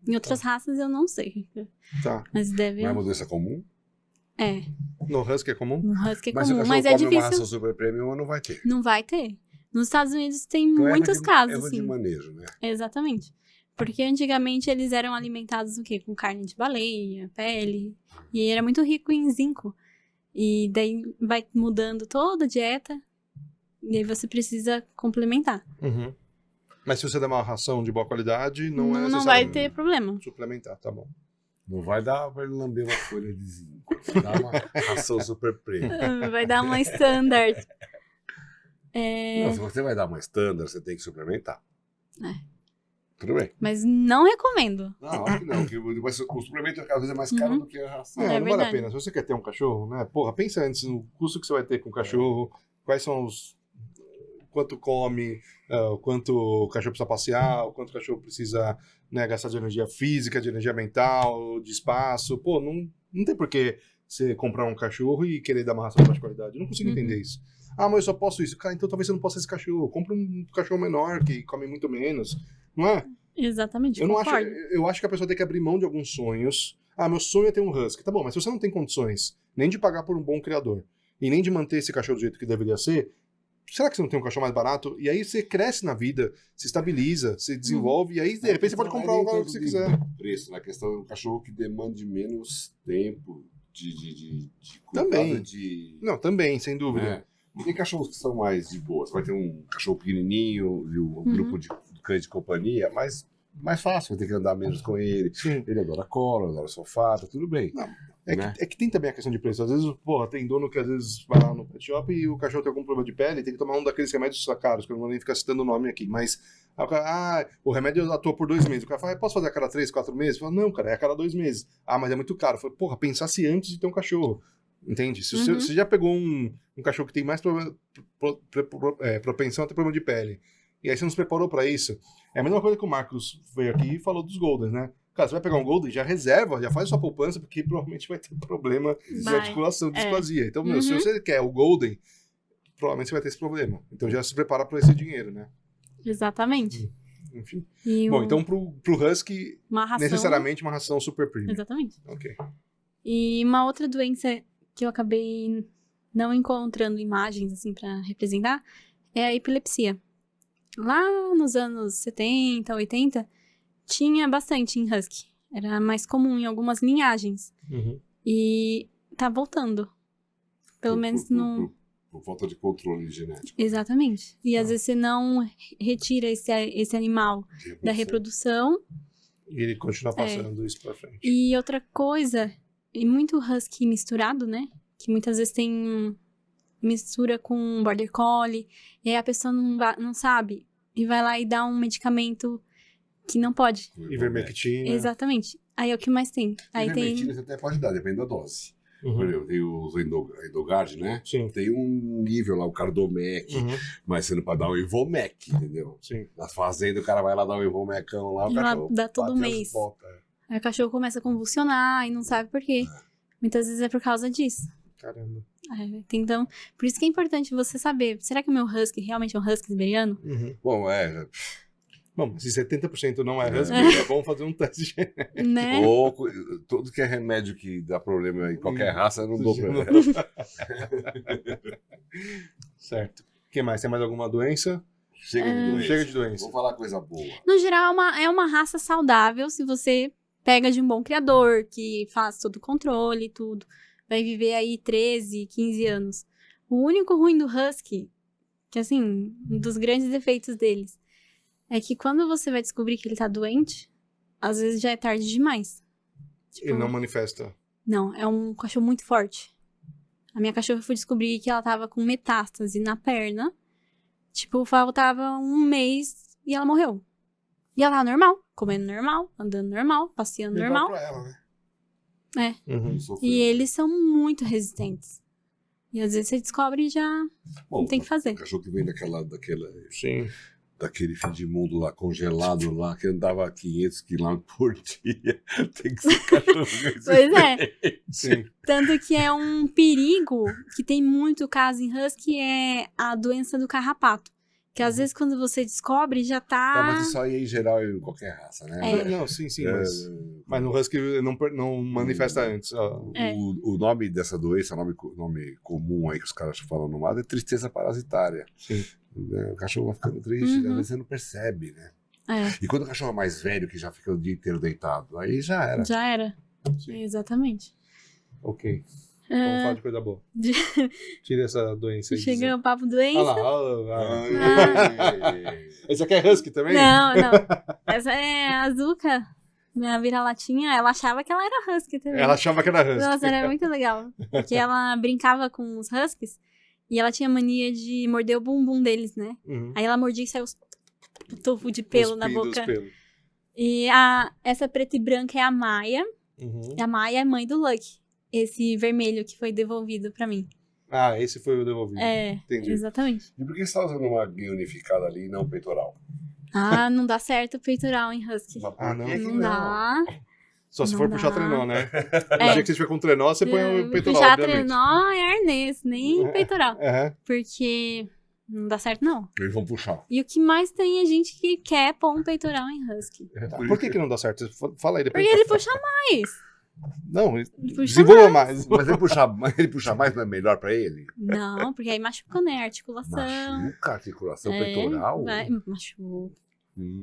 Em outras raças eu não sei. Tá. Mas deve... Não é uma doença comum? No husky é comum? No husky é Mas se o comum, cachorro mas é come uma difícil. raça super premium, não vai ter. Não vai ter. Nos Estados Unidos tem Então, muitos erro casos, de assim. manejo, né? Exatamente. Porque antigamente eles eram alimentados o quê? Com carne de baleia, pele. E era muito rico em zinco. E daí vai mudando toda a dieta. E aí você precisa complementar. Uhum. Mas se você der uma ração de boa qualidade, não é necessário Não vai ter problema. suplementar, tá bom. Não vai dar pra ele lamber uma folha de zinco. Vai dar uma ração super premium. Vai dar uma standard. Não, se você vai dar uma standard, você tem que suplementar. Tudo bem. Mas não recomendo. Não, acho que não. Mas o suplemento às vezes é mais caro do que a ração. Não É vale a verdade. pena. Se você quer ter um cachorro, né? Porra, pensa antes no custo que você vai ter com o cachorro, quais são os. Quanto come, o quanto o cachorro precisa passear, o quanto o cachorro precisa, né, gastar de energia física, de energia mental, de espaço. Pô, não tem por que você comprar um cachorro e querer dar uma ração de baixa qualidade. Eu não consigo entender isso. Ah, mas eu só posso isso. Cara, então talvez você não possa esse cachorro. Compra um cachorro menor, que come muito menos. Não é? Exatamente, Eu não acho, concordo. eu acho que a pessoa tem que abrir mão de alguns sonhos. Ah, meu sonho é ter um husky. Tá bom, mas se você não tem condições nem de pagar por um bom criador e nem de manter esse cachorro do jeito que deveria ser, será que você não tem um cachorro mais barato? E aí você cresce na vida, se estabiliza, se desenvolve, e aí de repente você pode comprar o cachorro que você quiser. Preço, na questão do cachorro que demande menos tempo de Também. cuidado de... Não, também, sem dúvida. né? E tem cachorros que são mais de boa. Você vai ter um cachorro pequenininho e um grupo de cães de companhia, mas mais fácil, vai ter que andar menos com ele. Sim. Ele adora cola, adora sofá, tá tudo bem. Não, É, né? que tem também a questão de preço. Às vezes, porra, tem dono que às vezes vai lá no pet shop e o cachorro tem algum problema de pele, tem que tomar um daqueles remédios caros, que eu não vou nem ficar citando o nome aqui. Mas Aí o cara, o remédio atua por 2 meses. O cara fala, posso fazer a cada 3, 4 meses? Eu falo, não, cara, é a cada 2 meses. Ah, mas é muito caro. Eu falo, porra, pensasse antes de ter um cachorro. Entende? Se você já pegou um cachorro que tem mais propensão a ter problema de pele, e aí você não se preparou pra isso, é a mesma coisa que o Marcos veio aqui e falou dos Goldens, né? Cara, você vai pegar um Golden, já reserva, já faz sua poupança, porque provavelmente vai ter problema de articulação, de displasia. Então, meu, se você quer o Golden, provavelmente você vai ter esse problema. Então já se prepara pra esse dinheiro, né? Exatamente. Enfim. E Bom, então pro Husky, uma ração... necessariamente uma ração super premium. Exatamente. Ok. E uma outra doença que eu acabei não encontrando imagens, assim, pra representar, é a epilepsia. Lá nos anos 70, 80, tinha bastante em Husky. Era mais comum em algumas linhagens. E tá voltando. Pelo menos no... Por falta de controle genético. Exatamente. E às vezes você não retira esse animal da reprodução. E ele continua passando isso pra frente. E outra coisa, e muito Husky misturado, né? Que muitas vezes tem mistura com Border Collie. E aí a pessoa não sabe. E vai lá e dá um medicamento que não pode. Ivermectina. Exatamente. Aí é o que mais tem. Aí Ivermectina você até pode dar, depende da dose. Por exemplo, tem os Endogard, né? Sim. Tem um nível lá, o Cardomec, mas você não pode dar um Ivomec, entendeu? Sim. Na fazenda o cara vai lá dar um Ivomecão lá, o cachorro dá todo bate as mês. botas. Aí o cachorro começa a convulsionar e não sabe por quê. Muitas vezes é por causa disso. Caramba. Então, por isso que é importante você saber, será que o meu Husky realmente é um Husky siberiano? Bom, Bom, se 70% não é Husky, é bom fazer um teste genético. Né? Ou tudo que é remédio que dá problema em qualquer raça, eu não dou pra ela. Certo. O que mais? Tem mais alguma doença? Chega de doença. doença. Vamos falar coisa boa. No geral, é uma raça saudável se você pega de um bom criador, que faz todo o controle e tudo. Vai viver aí 13, 15 anos. O único ruim do Husky, que assim, um dos grandes defeitos deles, é que quando você vai descobrir que ele tá doente, às vezes já é tarde demais. Tipo, Ele não manifesta. Não, é um cachorro muito forte. A minha cachorra foi descobrir que ela tava com metástase na perna. Tipo, faltava um mês e ela morreu. E ela tava normal, comendo normal, andando normal, passeando normal. Pra ela, né? E eles são muito resistentes. E às vezes você descobre e já não tem o que fazer. O cachorro que vem Sim. daquele fim de mundo lá, congelado lá, que andava a 500 km por dia. Tem que ser cachorro resistente. Pois é. Sim. Tanto que é um perigo que tem muito caso em Husky, é a doença do carrapato. Que às vezes quando você descobre já tá... Tá, mas isso aí é em geral em qualquer raça, né? Não, sim, mas no Husky não manifesta antes. O nome dessa doença, nome comum aí que os caras falam no lado, é tristeza parasitária. Sim. O cachorro vai ficando triste, às vezes você não percebe, né? E quando o cachorro é mais velho, que já fica o dia inteiro deitado, aí já era. Já era. Sim. Exatamente. Ok. Vamos falar de coisa boa. Tira essa doença aí. Chega o papo doença. Olha lá. Esse aqui é Husky também? Não. Essa é a Azuka. Minha vira-latinha, ela achava que ela era Husky também. Ela achava que era Husky. Nossa, era muito legal. Porque ela brincava com os Huskies e ela tinha mania de morder o bumbum deles, né? Aí ela mordia e saiu os tufos de pelo na boca. E essa preta e branca é a Maia. E a Maia é mãe do Lucky. Esse vermelho que foi devolvido pra mim. Esse foi o devolvido. Entendi. Exatamente. E por que você tá usando uma guia unificada ali e não peitoral? Não dá certo o peitoral em Husky. Não dá. Só se Não for dá. puxar trenó, né? No dia que você estiver com trenó, você põe o peitoral, puxar obviamente. trenó é arnês, nem peitoral. Porque não dá certo, não. Eles vão puxar. E o que mais tem é gente que quer pôr um peitoral em Husky. Por que não dá certo? Fala aí depois. Porque ele puxa mais. Não, Puxa desenvolva mais. Mas ele puxar mais não é melhor pra ele? Não, porque aí machuca, né? A articulação. Machuca a articulação peitoral? Machuca.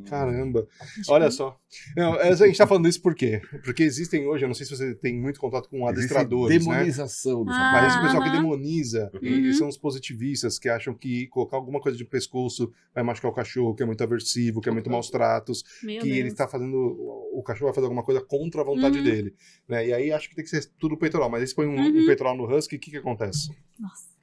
Caramba. Olha só. Não, a gente tá falando isso por quê? Porque existem hoje, eu não sei se você tem muito contato com adestradores, né? Demonização do Mas esse pessoal que Aham. demoniza, e são os positivistas, que acham que colocar alguma coisa de pescoço vai machucar o cachorro, que é muito aversivo, que é muito maus tratos, Meu que Deus. ele está fazendo, o cachorro vai fazer alguma coisa contra a vontade dele, né? E aí acho que tem que ser tudo peitoral, mas aí você põe um peitoral no Husky, o que acontece? Nossa.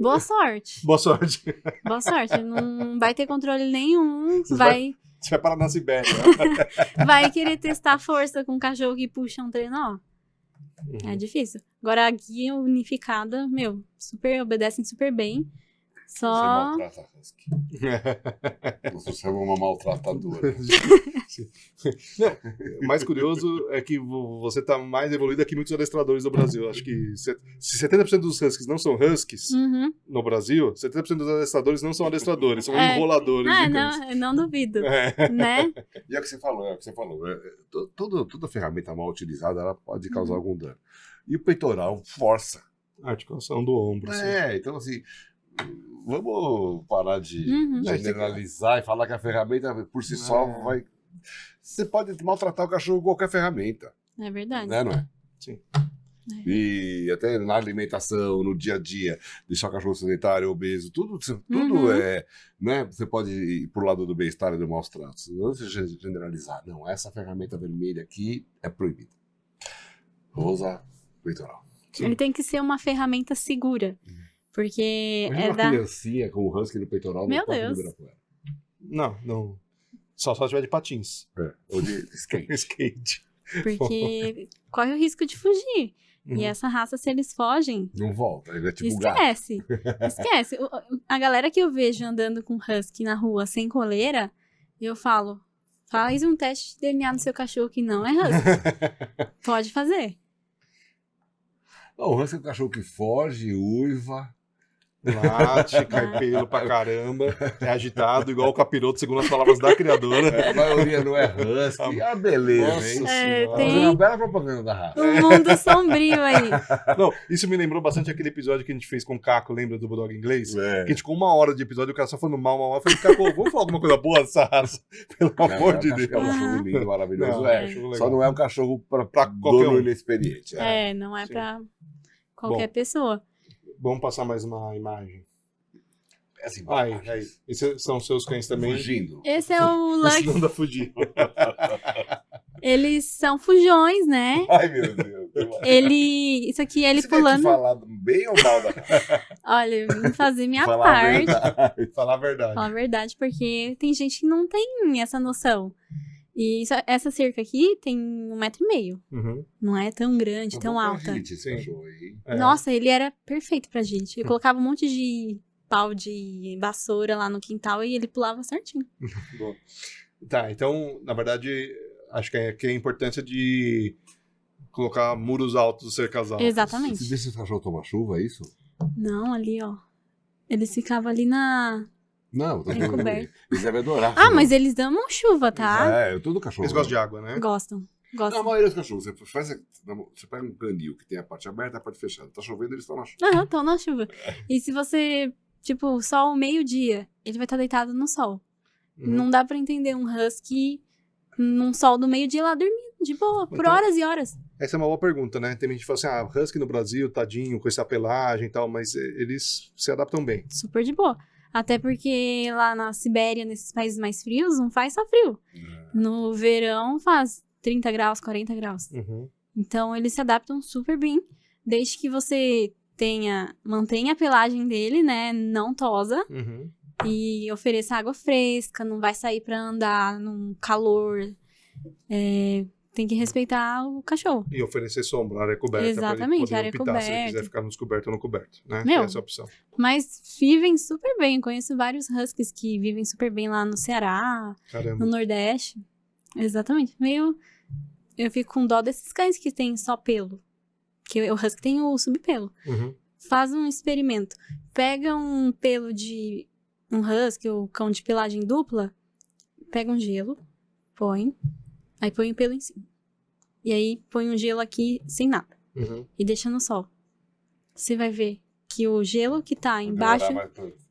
Boa sorte. Boa sorte. Boa sorte. Não vai ter controle nenhum. Você Vai vai parar na Sibéria. vai querer testar força com um cachorro que puxa um trenó. Uhum. É difícil. Agora a guia unificada, meu, super obedecem super bem. Você Só. maltrata a Husky. Você é uma maltratadora. Não, o mais curioso é que você tá mais evoluído que muitos adestradores do Brasil. Acho que se 70% dos Huskies não são Huskies Uhum. no Brasil, 70% dos adestradores não são adestradores, são É. enroladores de cães. Não, eu não duvido. É. Né? E é o que você falou, toda ferramenta mal utilizada, ela pode causar algum dano. E o peitoral força. Articulação do ombro. assim. Então assim, vamos parar de Uhum. generalizar e falar que a ferramenta por si só vai... Você pode maltratar o cachorro com qualquer ferramenta, É verdade. né, não é? Sim. E até na alimentação, no dia a dia, deixar o cachorro sedentário, obeso, tudo Uhum. né? Você pode ir pro lado do bem-estar e do maus tratos. Não se generalizar. Não, essa ferramenta vermelha aqui é proibida. Vou usar peitoral. Ele tem que ser uma ferramenta segura. Porque Imagina é uma da. criancinha com o husky no peitoral Meu no parque do Deus. Ibirapuera. Não. Só se tiver de patins. Ou de skate. Skate. Porque corre o risco de fugir. Uhum. E essa raça, se eles fogem, Não volta, ele é tipo gato. esquece. Esquece. A galera que eu vejo andando com husky na rua sem coleira, eu falo, faz um teste de DNA no seu cachorro que não é husky. Pode fazer. Não, o husky é um cachorro que foge, uiva. Late, cai pelo pra caramba, é agitado, igual o capiroto, segundo as palavras da criadora. A maioria não é husky. Ah, beleza, Nossa hein? Senhora. tem- Fazendo uma bela propaganda da raça. Um mundo sombrio aí. Não, isso me lembrou bastante aquele episódio que a gente fez com o Caco, lembra do Bulldog inglês? Que a É. gente ficou 1 hora de episódio, o cara só falando mal. Eu falei, Caco, vamos falar alguma coisa boa dessa raça? Pelo amor de É um Deus. cachorro lindo, maravilhoso. Não, É. cachorro legal. Só não é um cachorro pra qualquer dono um. inexperiente. É, não é Sim. pra qualquer Bom. pessoa. Vamos passar mais uma imagem. É assim, Aí. Esses são seus cães também. fugindo. Esse é o Lucky. Ensinando a fugir. Eles são fujões, né? Ai, meu Deus. Isso aqui é ele Você tem que pulando. falar bem ou mal da Olha, eu vim fazer minha Falar a parte. Falar a verdade. Falar a verdade, porque tem gente que não tem essa noção. E essa cerca aqui tem 1,5 m. Uhum. Não é tão grande, tão alta. Gente, esse Sim. cachorro aí. É. Nossa, ele era perfeito pra gente. Eu colocava um monte de pau de vassoura lá no quintal e ele pulava certinho. Bom. Tá, então, na verdade, acho que é a importância de colocar muros altos, cercas altas. Você Exatamente. deixa esse cachorro tomar chuva, é isso? Não, ali, ó. Eles ficavam ali na. Não, tô É dizendo, coberto. eles devem adorar. Ah, mas eles amam chuva, tá? É, todo cachorro. Eles gostam de água, né? Gostam. Não, Gostam. a maioria dos cachorros, você pega um canil que tem a parte aberta e a parte fechada. Tá chovendo, eles estão na chuva. Aham, estão na chuva. E se você, tipo, sol meio-dia, ele vai estar deitado no sol. Uhum. Não dá pra entender um husky num sol do meio-dia lá dormindo, de boa, por Então- horas e horas. Essa é uma boa pergunta, né? Tem gente que fala assim, husky no Brasil, tadinho, com essa pelagem e tal, mas eles se adaptam bem. Super de boa. Até porque lá na Sibéria, nesses países mais frios, não faz só frio. No verão faz 30 graus, 40 graus. Uhum. Então eles se adaptam super bem, desde que você mantenha a pelagem dele, né, não tosa, Uhum. e ofereça água fresca, não vai sair pra andar num calor. Tem que respeitar o cachorro. E oferecer sombra, área coberta. Exatamente, pra ele área poder optar se ele coberta. quiser ficar no descoberto ou no coberto, né? Meu. Tem essa opção. Mas vivem super bem. Conheço vários huskies que vivem super bem lá no Ceará, Caramba. no Nordeste. Exatamente. Eu fico com dó desses cães que tem só pelo. Que o husky tem o subpelo. Uhum. Faz um experimento. Pega um pelo de um husky ou cão de pelagem dupla, pega um gelo, põe, aí põe o pelo em cima. E aí põe um gelo aqui sem nada. Uhum. E deixa no sol. Você vai ver que o gelo que tá embaixo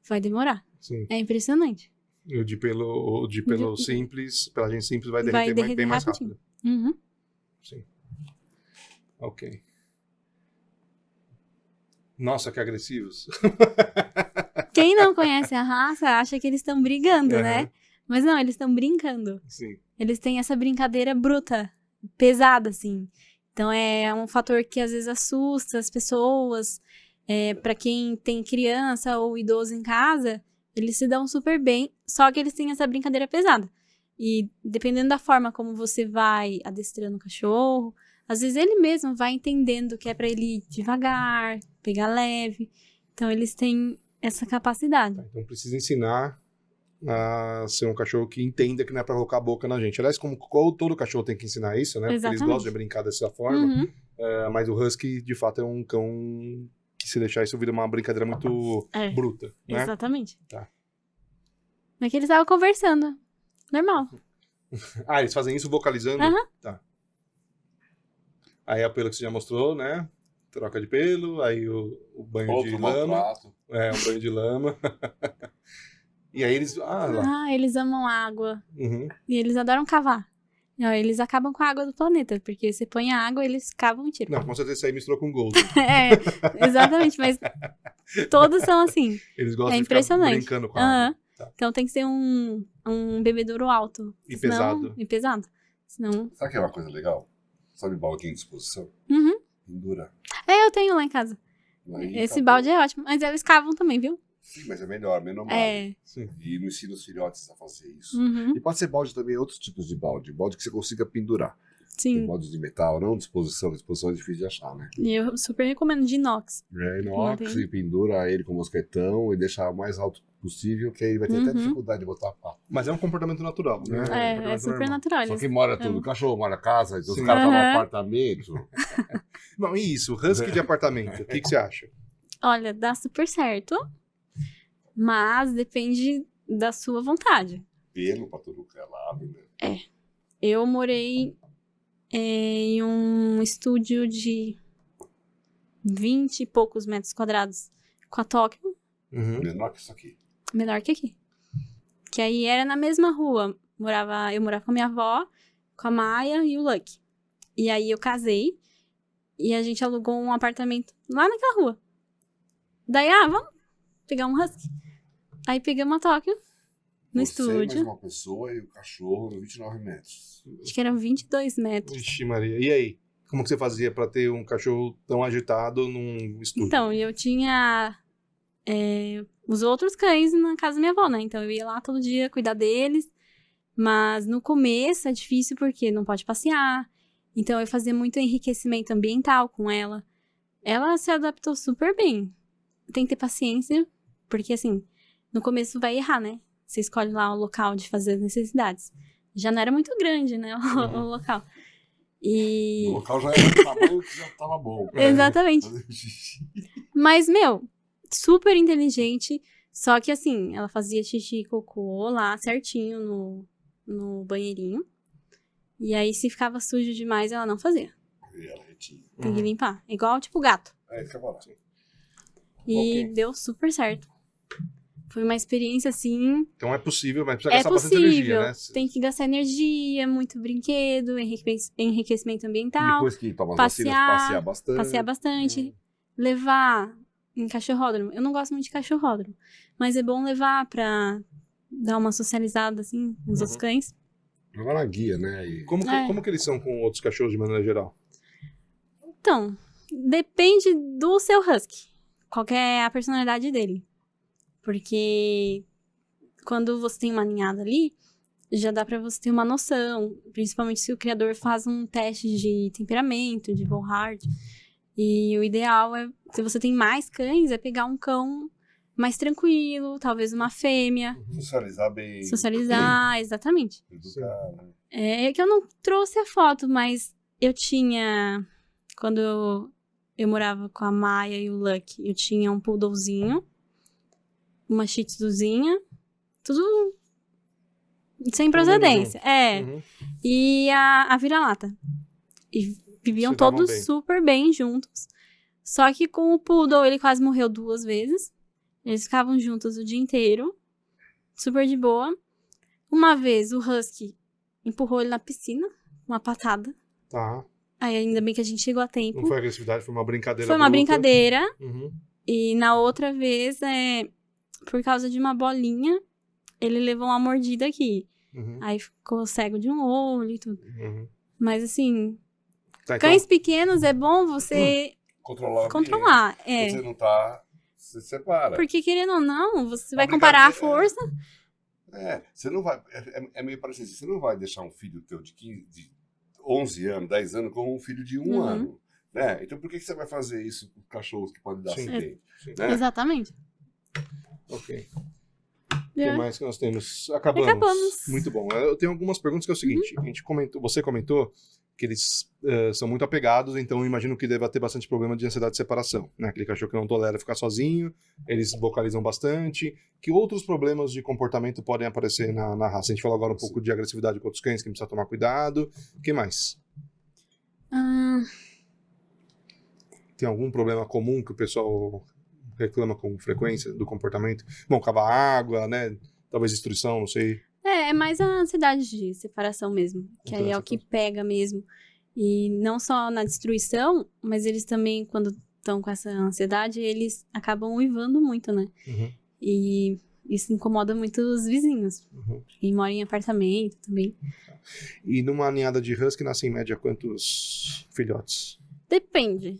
vai demorar. Sim. É impressionante. E o de pelo simples, pelagem simples, vai derreter, derreter bem mais rapidinho. rápido. Uhum. Sim. Ok. Nossa, que agressivos. Quem não conhece a raça acha que eles estão brigando, Uhum. né? Mas não, eles estão brincando. Sim. Eles têm essa brincadeira bruta, pesada, assim. Então é um fator que às vezes assusta as pessoas. Pra quem tem criança ou idoso em casa, eles se dão super bem, só que eles têm essa brincadeira pesada. E dependendo da forma como você vai adestrando o cachorro, às vezes ele mesmo vai entendendo que é pra ele ir devagar, pegar leve. Então eles têm essa capacidade. Então precisa ensinar a ser um cachorro que entenda que não é pra colocar a boca na gente. Aliás, como todo cachorro tem que ensinar isso, né? Porque eles Exatamente. gostam de brincar dessa forma. Uhum. Mas o Husky, de fato, é um cão que, se deixar isso, vira uma brincadeira muito bruta, né? Exatamente. Tá. Mas que eles estavam conversando. Normal. Eles fazem isso vocalizando? Aham. Tá. Aí a pelo que você já mostrou, né? Troca de pelo, aí o banho Outro de lama. maltrato. Um banho de lama. E aí eles... lá. Eles amam água. Uhum. E eles adoram cavar. Não, eles acabam com a água do planeta, porque você põe a água, eles cavam e tiram. Não, com certeza isso aí misturou com Golden. Exatamente, mas todos são assim. Eles gostam É de impressionante. ficar brincando com a água. Aham. Tá. Então tem que ser um bebedouro alto. E Senão- pesado. E pesado. Senão... Sabe que é uma coisa legal? Sabe balde em disposição? Uhum. Pendura. Eu tenho lá em casa. Aí Esse acabou. balde é ótimo. Mas eles cavam também, viu? Sim, mas é melhor, menos mal. Sim. E não ensina os filhotes a fazer isso. Uhum. E pode ser balde também, outros tipos de balde. Balde que você consiga pendurar. Tem Sim. balde de metal, não disposição. Disposição é difícil de achar, né? E eu super recomendo de inox. É inox, Tem. e pendura ele com mosquetão e deixar o mais alto possível, que aí ele vai ter até Uhum. dificuldade de botar a pata. Mas é um comportamento natural, né? É, É comportamento super normal. natural. Só Eles... que mora tudo. Amo. O cachorro mora na casa, então os Sim. caras estão no Aham. apartamento. Não, e isso, Husky de apartamento, o que você acha? Olha, dá super certo. Mas depende da sua vontade. Pelo pra tudo que é lado, né? Eu morei em um estúdio de 20 e poucos metros quadrados com a Tóquio, Uhum. Menor que isso aqui. menor que aqui. Que aí era na mesma rua. Eu morava com a minha avó, com a Maia e o Lucky. E aí eu casei e a gente alugou um apartamento lá naquela rua. Daí, vamos pegar um Husky. Aí pegamos a Tóquio no Você, estúdio. mais uma pessoa e o cachorro no 29 metros. Acho que eram 22 metros. Ixi, Maria. E aí? Como que você fazia pra ter um cachorro tão agitado num estúdio? Então, eu tinha os outros cães na casa da minha avó, né? Então eu ia lá todo dia cuidar deles. Mas no começo é difícil porque não pode passear. Então eu fazia muito enriquecimento ambiental com ela. Ela se adaptou super bem. Tem que ter paciência, porque assim, no começo vai errar, né? Você escolhe lá o local de fazer as necessidades. Já não era muito grande, né? O local. E... O local já era do tamanho que já tava bom. Exatamente. Mas, super inteligente. Só que assim, ela fazia xixi e cocô lá certinho no banheirinho. E aí, se ficava sujo demais, ela não fazia. E ela retinha. Tem que limpar. Igual, tipo, gato. É isso que eu vou lá. E Ok. deu super certo. Foi uma experiência, assim... Então é possível, mas precisa É gastar bastante possível. energia, né? Tem que gastar energia, muito brinquedo, enriquecimento ambiental. Depois que toma as vacinas, passear bastante. Passear bastante. Levar em cachorródromo. Eu não gosto muito de cachorródromo. Mas é bom levar pra dar uma socializada, assim, nos outros cães. Jogar na guia, né? E... Como que eles são com outros cachorros de maneira geral? Então, depende do seu husky. Qual que é a personalidade dele. Porque quando você tem uma ninhada ali, já dá pra você ter uma noção. Principalmente se o criador faz um teste de temperamento, de Volhard. E o ideal é, se você tem mais cães, é pegar um cão mais tranquilo, talvez uma fêmea. Socializar bem. Socializar, exatamente. Educar, né? É que eu não trouxe a foto, mas eu tinha... Quando eu morava com a Maia e o Lucky, eu tinha um poodlezinho, uma shih tzuzinha, tudo sem procedência. Uhum. E a vira-lata. E viviam Se davam todos bem. super bem juntos. Só que com o poodle, ele quase morreu 2 vezes. Eles ficavam juntos o dia inteiro, super de boa. Uma vez, o husky empurrou ele na piscina, uma patada. Tá. Aí ainda bem que a gente chegou a tempo. Não foi agressividade, foi uma brincadeira Foi uma bruta. brincadeira. Uhum. E na outra vez, por causa de uma bolinha, ele levou uma mordida aqui. Uhum. Aí ficou cego de um olho e tudo. Uhum. Mas assim, Tá, então, cães pequenos é bom você controlar o ambiente. controlar. É. Você não tá... Você separa. Porque, querendo ou não, você vai A comparar a brincadeira força. Você não vai... É meio parecido. Você não vai deixar um filho teu de 11 anos, 10 anos, como um filho de 1 ano. Né? Então, por que você vai fazer isso com cachorros que podem dar Sim. acidente? Sim. Né? Exatamente. Ok. O que mais que nós temos? Acabamos. Acabamos. Muito bom. Eu tenho algumas perguntas que é o seguinte. A gente você comentou que eles são muito apegados, então eu imagino que deva ter bastante problema de ansiedade de separação. Né? Aquele cachorro que não tolera ficar sozinho, eles vocalizam bastante. Que outros problemas de comportamento podem aparecer na raça? A gente falou agora um pouco de agressividade com outros cães, que precisa tomar cuidado. O que mais? Tem algum problema comum que o pessoal reclama com frequência do comportamento? Bom, cavar água, né? Talvez destruição, não sei. É mais a ansiedade de separação mesmo. Que aí é o que pega mesmo. E não só na destruição, mas eles também, quando estão com essa ansiedade, eles acabam uivando muito, né? E isso incomoda muito os vizinhos. Quem mora em apartamento também. E numa ninhada de husky nasce em média quantos filhotes? Depende.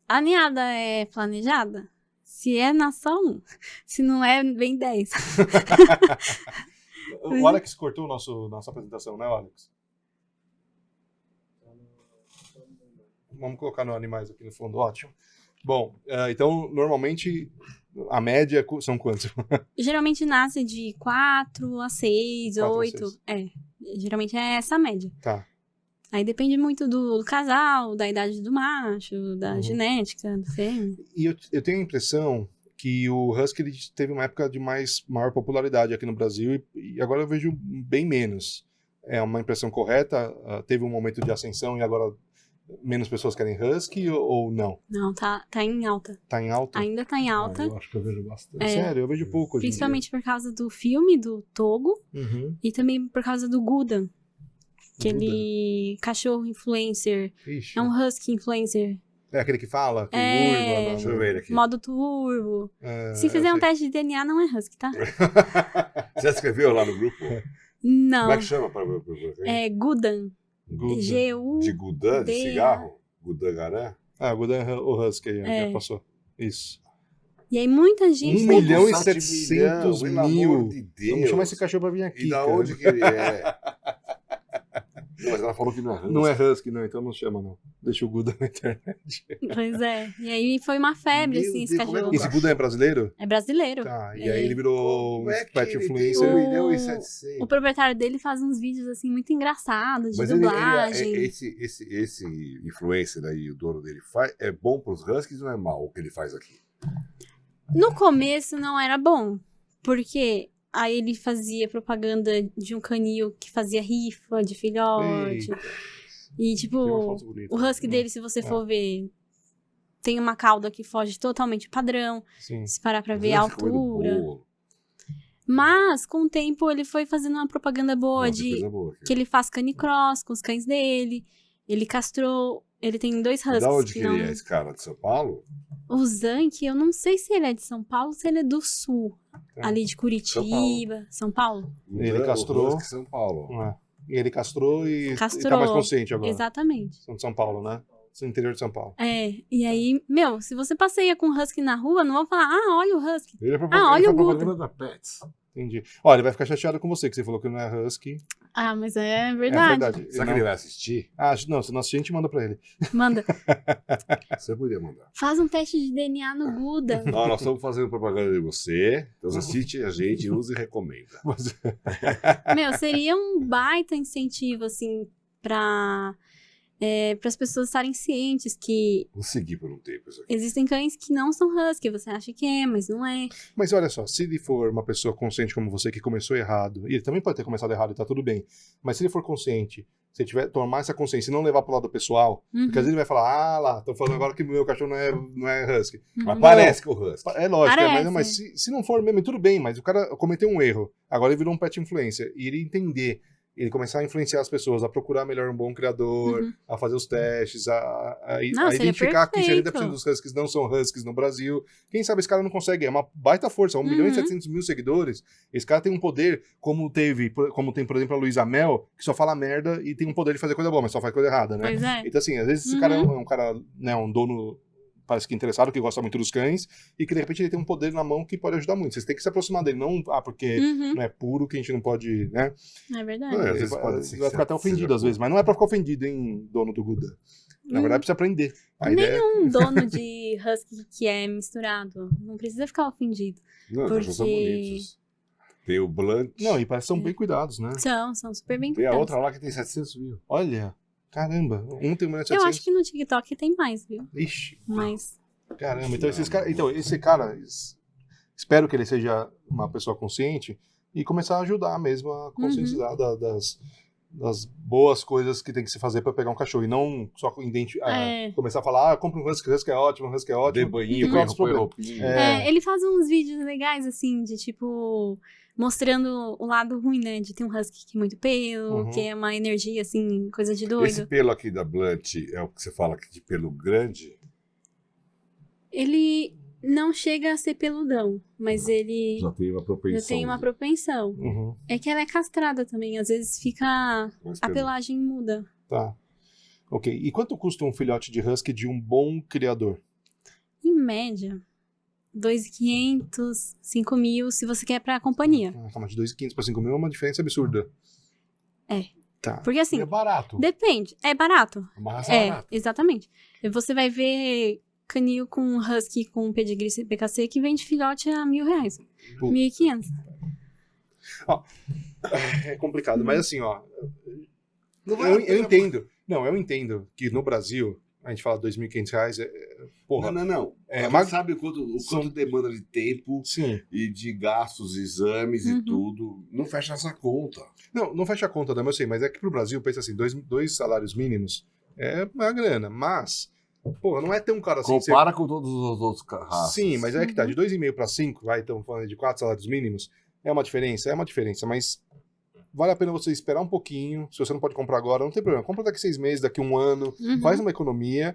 A ninhada é planejada? Se é, nasce só 1. Se não é, vem 10. O Alex cortou nossa apresentação, né, Alex? Vamos colocar no animais aqui no fundo, ótimo. Bom, então, normalmente, a média são quantos? Geralmente nasce de 4 a 6, 4 a 8. 6. Geralmente é essa a média. Tá. Aí depende muito do casal, da idade do macho, da genética, do fêmea. E eu tenho a impressão que o husky ele teve uma época de maior popularidade aqui no Brasil e agora eu vejo bem menos. É uma impressão correta? Teve um momento de ascensão e agora menos pessoas querem husky ou não? Não, tá em alta. Tá em alta? Ainda tá em alta. Eu acho que eu vejo bastante. Sério, eu vejo pouco hoje em Principalmente por causa do filme do Togo dia. e também por causa do Gudan. Aquele cachorro influencer. Ixi. É um husky influencer. É aquele que fala? Que É. urba? Deixa eu ver ele aqui. Modo turbo. Se fizer um teste de DNA, não é husky, tá? Você escreveu lá no grupo? Não. Como é que chama? É Gudan. Gudan. G-U. De Gudan, de cigarro? Gudan Garé? Gudan é o husky aí, já passou. Isso. E aí muita gente... 1.700.000. Pelo amor de Deus. Vamos chamar esse cachorro pra vir aqui, E da cara. onde que ele é? Não, mas ela falou que não é husky. Não é husky, não, então não chama, não. Deixa o Gudan na internet. Pois é. E aí foi uma febre, Meu assim, esse Deus, como é que cachorro. Esse Gudan é brasileiro? É brasileiro. Tá, e aí ele virou Como é que pet ele tem influencer. 1.700.000? O proprietário dele faz uns vídeos, assim, muito engraçados, de Mas dublagem. esse influencer aí, o dono dele, é bom pros huskies ou é mal o que ele faz aqui? No começo não era bom, porque aí ele fazia propaganda de um canil que fazia rifa de filhote. Eita, E, tipo, tem uma foto bonita. o husky dele, se você for ver, tem uma cauda que foge totalmente do padrão. Sim. Se parar pra ver a Husky comendo altura. bolo. Mas, com o tempo, ele foi fazendo uma propaganda boa Nossa, de coisa boa aqui. que ele faz canicross com os cães dele. Ele castrou. Ele tem 2 huskies. Da onde que não... ele é, esse cara? De São Paulo? O Zank, eu não sei se ele é de São Paulo ou se ele é do Sul. Ali de Curitiba. São Paulo? Ele castrou. Husky São Paulo. E ele castrou e Castrou. tá mais consciente agora. Exatamente. São de São Paulo, né? No interior de São Paulo. É, e aí, meu, se você passeia com um husky na rua, não vão falar, olha o husky. Ele é olha o propaganda da Pets. Entendi. Olha, ele vai ficar chateado com você, que você falou que não é husky. Ah, mas é É verdade. verdade. Será que ele vai assistir? Não, se não assistir, a gente manda pra ele. Manda. Você podia mandar. Faz um teste de DNA no Guda. Ó, nós estamos fazendo propaganda de você, então assiste a gente, use e recomenda. Meu, seria um baita incentivo, assim, para as pessoas estarem cientes que Vou seguir por um tempo isso aqui. existem cães que não são husky. Você acha que é, mas não é. Mas olha só, se ele for uma pessoa consciente como você, que começou errado, e ele também pode ter começado errado e tá tudo bem, mas se ele for consciente, se ele tiver, tomar essa consciência e não levar pro lado pessoal, porque às vezes ele vai falar, tô falando agora que o meu cachorro não é husky. Mas parece que o Husky. É lógico, Parece. mas se não for mesmo, tudo bem, mas o cara cometeu um erro, agora ele virou um pet influencer, e ele entender, ele começar a influenciar as pessoas, a procurar melhor um bom criador, a fazer os testes, a Não, seria identificar que perfeito. 70% dos huskies não são huskies no Brasil. Quem sabe esse cara não consegue, é uma baita força, 1.700.000 seguidores. Esse cara tem um poder, como tem, por exemplo, a Luísa Mel, que só fala merda e tem um poder de fazer coisa boa, mas só faz coisa errada, né? Pois é. Então, assim, às vezes esse cara é um cara, né, um dono parece que interessado, que gosta muito dos cães, e que de repente ele tem um poder na mão que pode ajudar muito. Vocês têm que se aproximar dele, não porque não é puro que a gente não pode, né? É verdade. Não, às Você vezes vai, pode ser vai que ficar até seja ofendido às vezes, mas não é pra ficar ofendido, hein, dono do Guda. Na verdade, precisa aprender. A ideia Nenhum dono de husky que é misturado não precisa ficar ofendido. Não, os cachorros são bonitos. Tem o Blunt. Não, e parece que são bem cuidados, né? São super bem Tem a cuidados. outra lá que tem 700 mil. Olha, caramba, um tem 1.700.000. Eu acho que no TikTok tem mais, viu? Ixi, Mas caramba. Então, esse cara, espero que ele seja uma pessoa consciente e começar a ajudar mesmo a conscientizar das boas coisas que tem que se fazer para pegar um cachorro. E não só começar a falar, compra um husky é ótimo, um husky é ótimo. Dê banhinho, Qual é o põe problema? roupinha. ele faz uns vídeos legais, assim, de tipo, mostrando o lado ruim, né? De ter um husky que é muito pelo, que é uma energia, assim, coisa de doido. Esse pelo aqui da Blunt é o que você fala que de pelo grande? Ele não chega a ser peludão, mas ele Já tem uma propensão. já tem uma propensão. Uhum, É que ela é castrada também, às vezes fica... mais A pelo. pelagem muda. tá. Ok. E quanto custa um filhote de husky de um bom criador? Em média, 2.500, 5.000, se você quer pra companhia. Calma, de 2.500 para 5.000 é uma diferença absurda. É. Tá. Porque assim, E é barato. depende. É barato. Uma raça É, barata. exatamente. E você vai ver canil com husky com pedigree CPKC que vende filhote a R$1.000. Putz. 1.500. É complicado, mas assim, ó. Não vale a Eu pena, entendo. Não, eu entendo que no Brasil, a gente fala R$2.500, porra. Não. É, A mas- gente sabe o quanto demanda de tempo Sim. e de gastos, exames e tudo. Não fecha essa conta. Não fecha a conta, né? Eu sei, mas é que pro Brasil, pensa assim, dois salários mínimos é uma grana, mas, porra, não é tão caro assim. Compara com todos os outros raças. Sim, mas é que tá, de 2,5 para 5, vai, estamos falando de 4 salários mínimos, é uma diferença, mas vale a pena você esperar um pouquinho, se você não pode comprar agora, não tem problema, compra daqui 6 meses, daqui 1 ano, faz uma economia,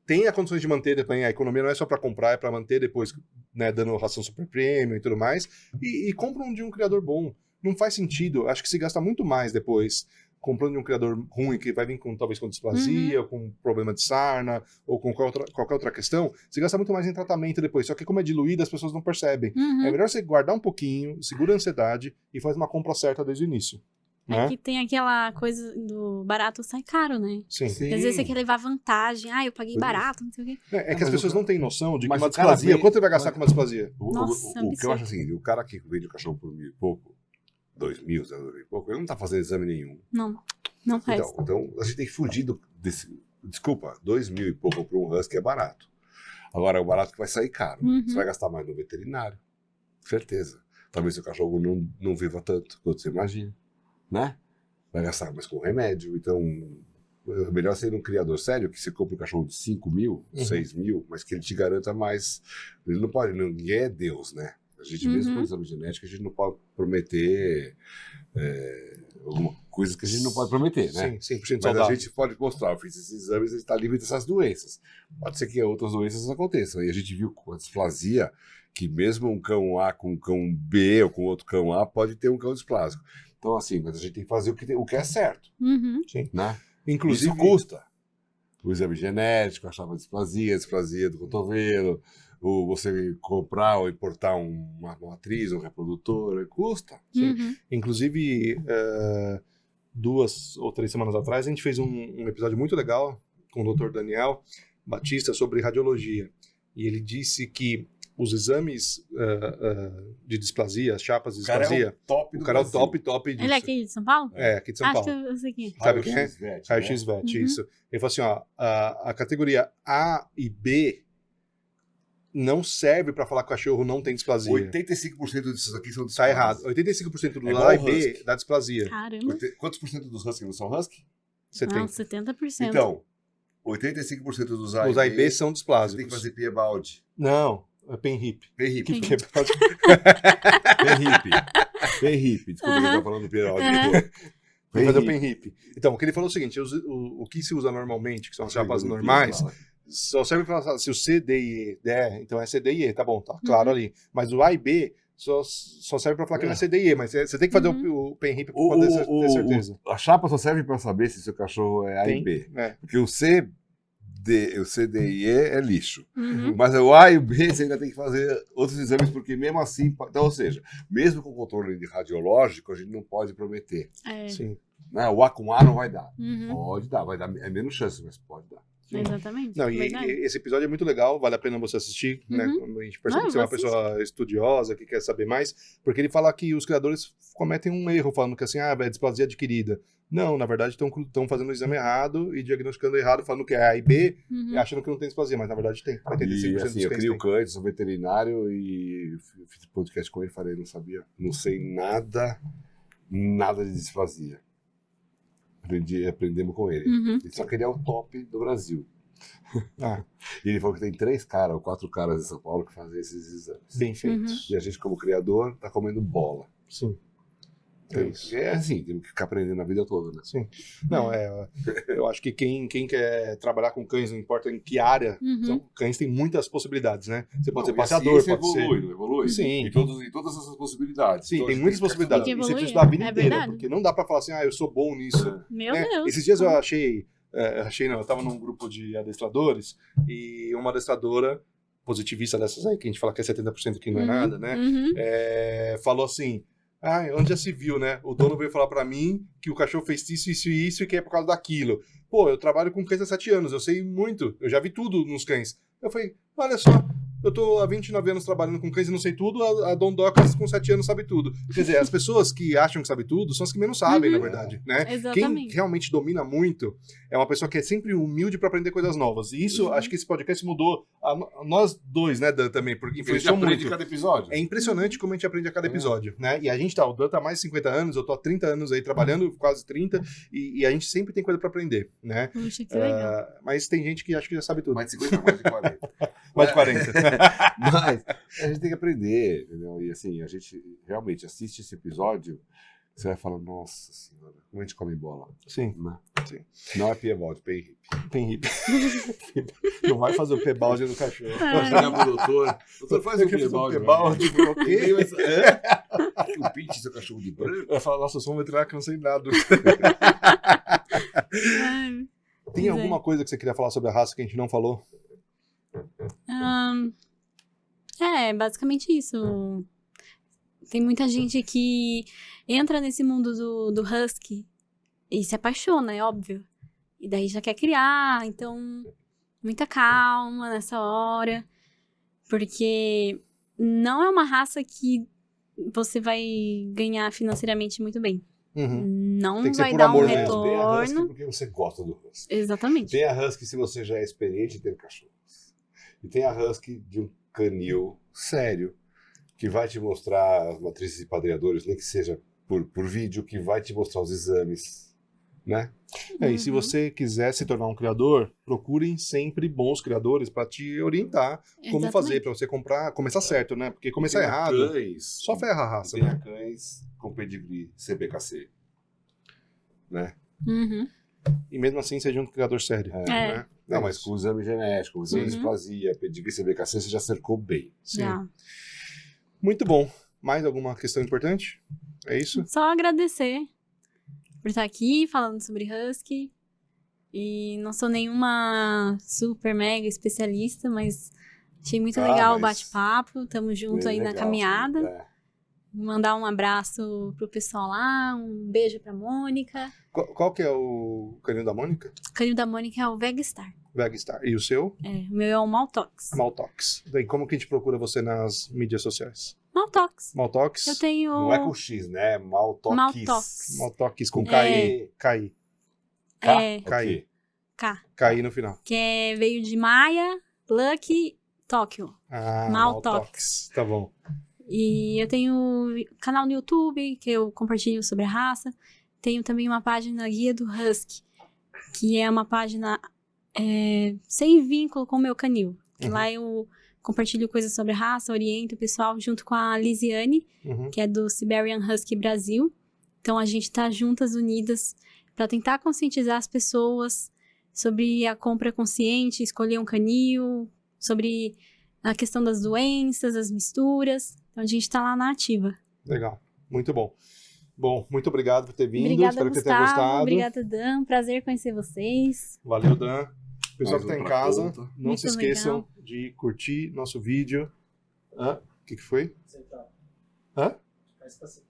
tenha condições de manter também, a economia não é só para comprar, é para manter depois, né, dando ração super premium e tudo mais, e compra um de um criador bom, não faz sentido, acho que se gasta muito mais depois comprando de um criador ruim, que vai vir talvez com displasia, ou com problema de sarna, ou com qualquer outra questão, você gasta muito mais em tratamento depois. Só que como é diluído, as pessoas não percebem. É melhor você guardar um pouquinho, segura a ansiedade e faz uma compra certa desde o início. É Né? que tem aquela coisa do barato sai caro, né? Sim. Sim. Às vezes você quer levar vantagem. Ah, eu paguei Pois é. barato, não sei o quê. É que as pessoas não têm noção de que Mas uma o cara displasia, vem- quanto ele vai gastar com uma displasia? Nossa, O que eu absurdo. acho assim, o cara que vende o cachorro por 1.000 e pouco, 2.000, 2.000 e pouco, ele não tá fazendo exame nenhum. Não faz. Então a gente tem que fugir desse. Desculpa, 2.000 e pouco para um husky é barato. Agora é o barato que vai sair caro. Você vai gastar mais no veterinário. Certeza. Talvez seu cachorro não viva tanto quanto você imagina. Né? Vai gastar mais com remédio. Então, é melhor ser um criador sério que você compra um cachorro de 5.000, 6.000, mas que ele te garanta mais. Ele não pode, ninguém é Deus, né? A gente, mesmo com o exame genético, a gente não pode prometer alguma coisa que a gente não pode prometer, né? Sim, 100% Mas saudável. a gente pode mostrar, eu fiz esses exames, ele está livre dessas doenças. Pode ser que outras doenças aconteçam. E a gente viu com a displasia que mesmo um cão A com um cão B ou com outro cão A pode ter um cão displásico. Então, assim, mas a gente tem que fazer o que é certo, né? Inclusive, Isso custa. O exame genético, achar uma displasia do cotovelo, ou você comprar ou importar uma matriz, um reprodutor, custa. Inclusive, 2 ou 3 semanas atrás, a gente fez um episódio muito legal com o Dr. Daniel Batista sobre radiologia. E ele disse que os exames de displasia, as chapas de displasia, top o cara é o top disso. Ele é aqui de São Paulo? É, aqui de São Acho Paulo. que eu sei quem é. Sabe quem é? Vet, Raio-X Vet, isso. Ele falou assim, ó, a categoria A e B não serve para falar que o cachorro não tem displasia. 85% desses aqui são Tá displasias. errado. 85% do igual A e o B husky. dá displasia. Caramba. Quantos por cento dos husky não são husky? Você tem. Não, 70%. Então, 85% dos A Os A e B são você tem displásicos. que fazer Piebaldi. Não, é pen-hip. Pehip. Pen- Pehip. Desculpa, eu tô falando Piebaldi. Tem que fazer o pen-hip. Então, o que ele falou é o seguinte, o que se usa normalmente, que são as chapas normais, só serve para falar se o C, D e E der, então é C, D e E, tá bom, tá claro ali. Mas o A e B só serve para falar que não é C, D e E, mas você tem que fazer o pen-hip para poder ter certeza. A chapa só serve para saber se seu cachorro é A e Tem, B. é. Porque o C, o C, D e E é lixo. Uhum. Mas o A e o B você ainda tem que fazer outros exames, porque mesmo assim... Então, ou seja, mesmo com controle radiológico, a gente não pode prometer. É. Sim. Né? O A com A não vai dar. Uhum. Pode dar, vai dar. É menos chance, mas pode dar. Exatamente. Não, e verdade. esse episódio é muito legal, vale a pena você assistir, né? A gente percebe que você é uma pessoa estudiosa, que quer saber mais, porque ele fala que os criadores cometem um erro, falando que assim, é displasia adquirida. Não, na verdade estão fazendo o exame errado e diagnosticando errado, falando que é A e B, e achando que não tem displasia, mas na verdade tem. 85% E dos assim, eu cães crio tem. cães, sou veterinário e fiz podcast com ele, falei, não sabia, não sei nada de displasia. Aprendemos com ele. Uhum. Só que ele é o top do Brasil. Ah, E ele falou que tem 3 caras ou 4 caras em São Paulo que fazem esses exames. bem feitos. E a gente, como criador, tá comendo bola. Sim. É isso. É assim, temos que ficar aprendendo a vida toda, né? Sim. Não, eu acho que quem quer trabalhar com cães, não importa em que área, então, cães tem muitas possibilidades, né? Você pode ser passeador, pode evolui, ser... não evolui? Sim. E todas essas possibilidades. Sim, Então, a tem gente muitas que possibilidades. Tem que E você precisa evoluir, estudar a vida é inteira, verdade. porque não dá pra falar assim, eu sou bom nisso. Meu É, Deus. esses dias eu eu tava num grupo de adestradores e uma adestradora positivista dessas aí, que a gente fala que é 70% que não é nada, né? Uhum. Falou assim, onde já se viu, né? O dono veio falar pra mim que o cachorro fez isso e que é por causa daquilo. Pô, eu trabalho com cães há 7 anos, eu sei muito, eu já vi tudo nos cães. Eu falei, olha só, eu tô há 29 anos trabalhando com cães e não sei tudo, a Don Docas com 7 anos sabe tudo. Quer dizer, as pessoas que acham que sabe tudo são as que menos sabem, na verdade, né? Exatamente. Quem realmente domina muito é uma pessoa que é sempre humilde pra aprender coisas novas. E isso, acho que esse podcast mudou a nós dois, né, Dan, também, porque influenciou muito. cada episódio. É impressionante como a gente aprende a cada episódio, né? E a gente o Dan tá há mais de 50 anos, eu tô há 30 anos aí trabalhando, quase 30, e a gente sempre tem coisa pra aprender, né? Puxa, que legal. Mas tem gente que acha que já sabe tudo. Mais de 50, mais de 40. Mais de 40. Mas a gente tem que aprender, entendeu? E assim, a gente realmente assiste esse episódio, você vai falar, nossa senhora, como a gente come bola. Sim, Né? Sim. Não é Piebald, Pay Hip. tem hippie. Não vai fazer o P-balde no cachorro. Vou chegar pro doutor, faz o Piebald. P-balde, o quê? O pinte seu cachorro de branco. Eu falo, nossa, eu sou um veterinário que não sei nada. Ai, Tem pois é. alguma coisa que você queria falar sobre a raça que a gente não falou? Basicamente isso. Tem muita gente que entra nesse mundo do husky e se apaixona, é óbvio. E daí já quer criar, então muita calma nessa hora, porque não é uma raça que você vai ganhar financeiramente muito bem. Uhum. Não Tem que ser vai por dar um amor mesmo. Tem a Husky retorno. porque você gosta do Husky. Exatamente. Tem a Husky se você já é experiente em ter cachorros. E tem a Husky de um canil sério, que vai te mostrar as matrizes e padreadores, nem que seja por vídeo, que vai te mostrar os exames, né? E se você quiser se tornar um criador, procurem sempre bons criadores para te orientar como Exatamente. fazer, para você começar certo, né? Porque começar Tem a errado Cães, só ferra a raça, tem né? a cães com pedigree CBKC, né? Uhum. E mesmo assim seja um criador sério. É. Né? Não, É mas isso. com o exame genético, o exame de Uhum. displasia, pedigree CBKC, você já cercou bem. Sim. Já. Muito bom. Mais alguma questão importante? É isso? Só agradecer por estar aqui falando sobre husky. E não sou nenhuma super mega especialista, mas achei muito legal o mas bate-papo. Tamo junto Bem aí na legal, caminhada. né? Mandar um abraço pro pessoal lá, um beijo pra Mônica. Qual que é o canil da Mônica? O canil da Mônica é o Vegstar. Vegstar. E o seu? O meu é o Maltox. Maltox. Daí como que a gente procura você nas mídias sociais? Maltox. Maltox? Eu tenho... Não é com X, né? Maltox. Maltox. Maltox com É. KI. É, Kai. K. KI no final. Que veio de Maia, Lucky, Tóquio. Ah, Maltox. Tá bom. E eu tenho canal no YouTube, que eu compartilho sobre a raça. Tenho também uma página Guia do Husky, que é uma página sem vínculo com o meu canil. Que lá eu compartilho coisas sobre a raça, oriento o pessoal junto com a Lisiane, Uhum. que é do Siberian Husky Brasil. Então a gente tá juntas, unidas, para tentar conscientizar as pessoas sobre a compra consciente, escolher um canil, sobre a questão das doenças, as misturas. Então a gente tá lá na ativa. Legal. Muito bom. Bom, muito obrigado por ter vindo. Obrigada, Espero que você tenha Gustavo. gostado. Obrigada, Dan. Prazer conhecer vocês. Valeu, Dan. Pessoal que tá em casa, não Muito se esqueçam legal. de curtir nosso vídeo. O que foi? Central. Hã? Faz pra central.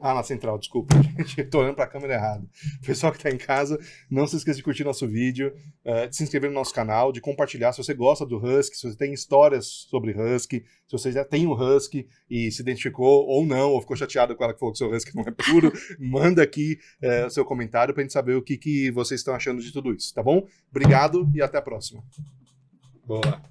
Ah, na central, desculpa, gente. Eu tô olhando pra câmera errada. Pessoal que tá em casa, não se esqueça de curtir nosso vídeo, de se inscrever no nosso canal, de compartilhar se você gosta do Husky, se você tem histórias sobre Husky, se você já tem um Husky e se identificou ou não, ou ficou chateado com ela que falou que seu Husky não é puro, manda aqui o seu comentário pra gente saber o que vocês estão achando de tudo isso, tá bom? Obrigado e até a próxima. Boa.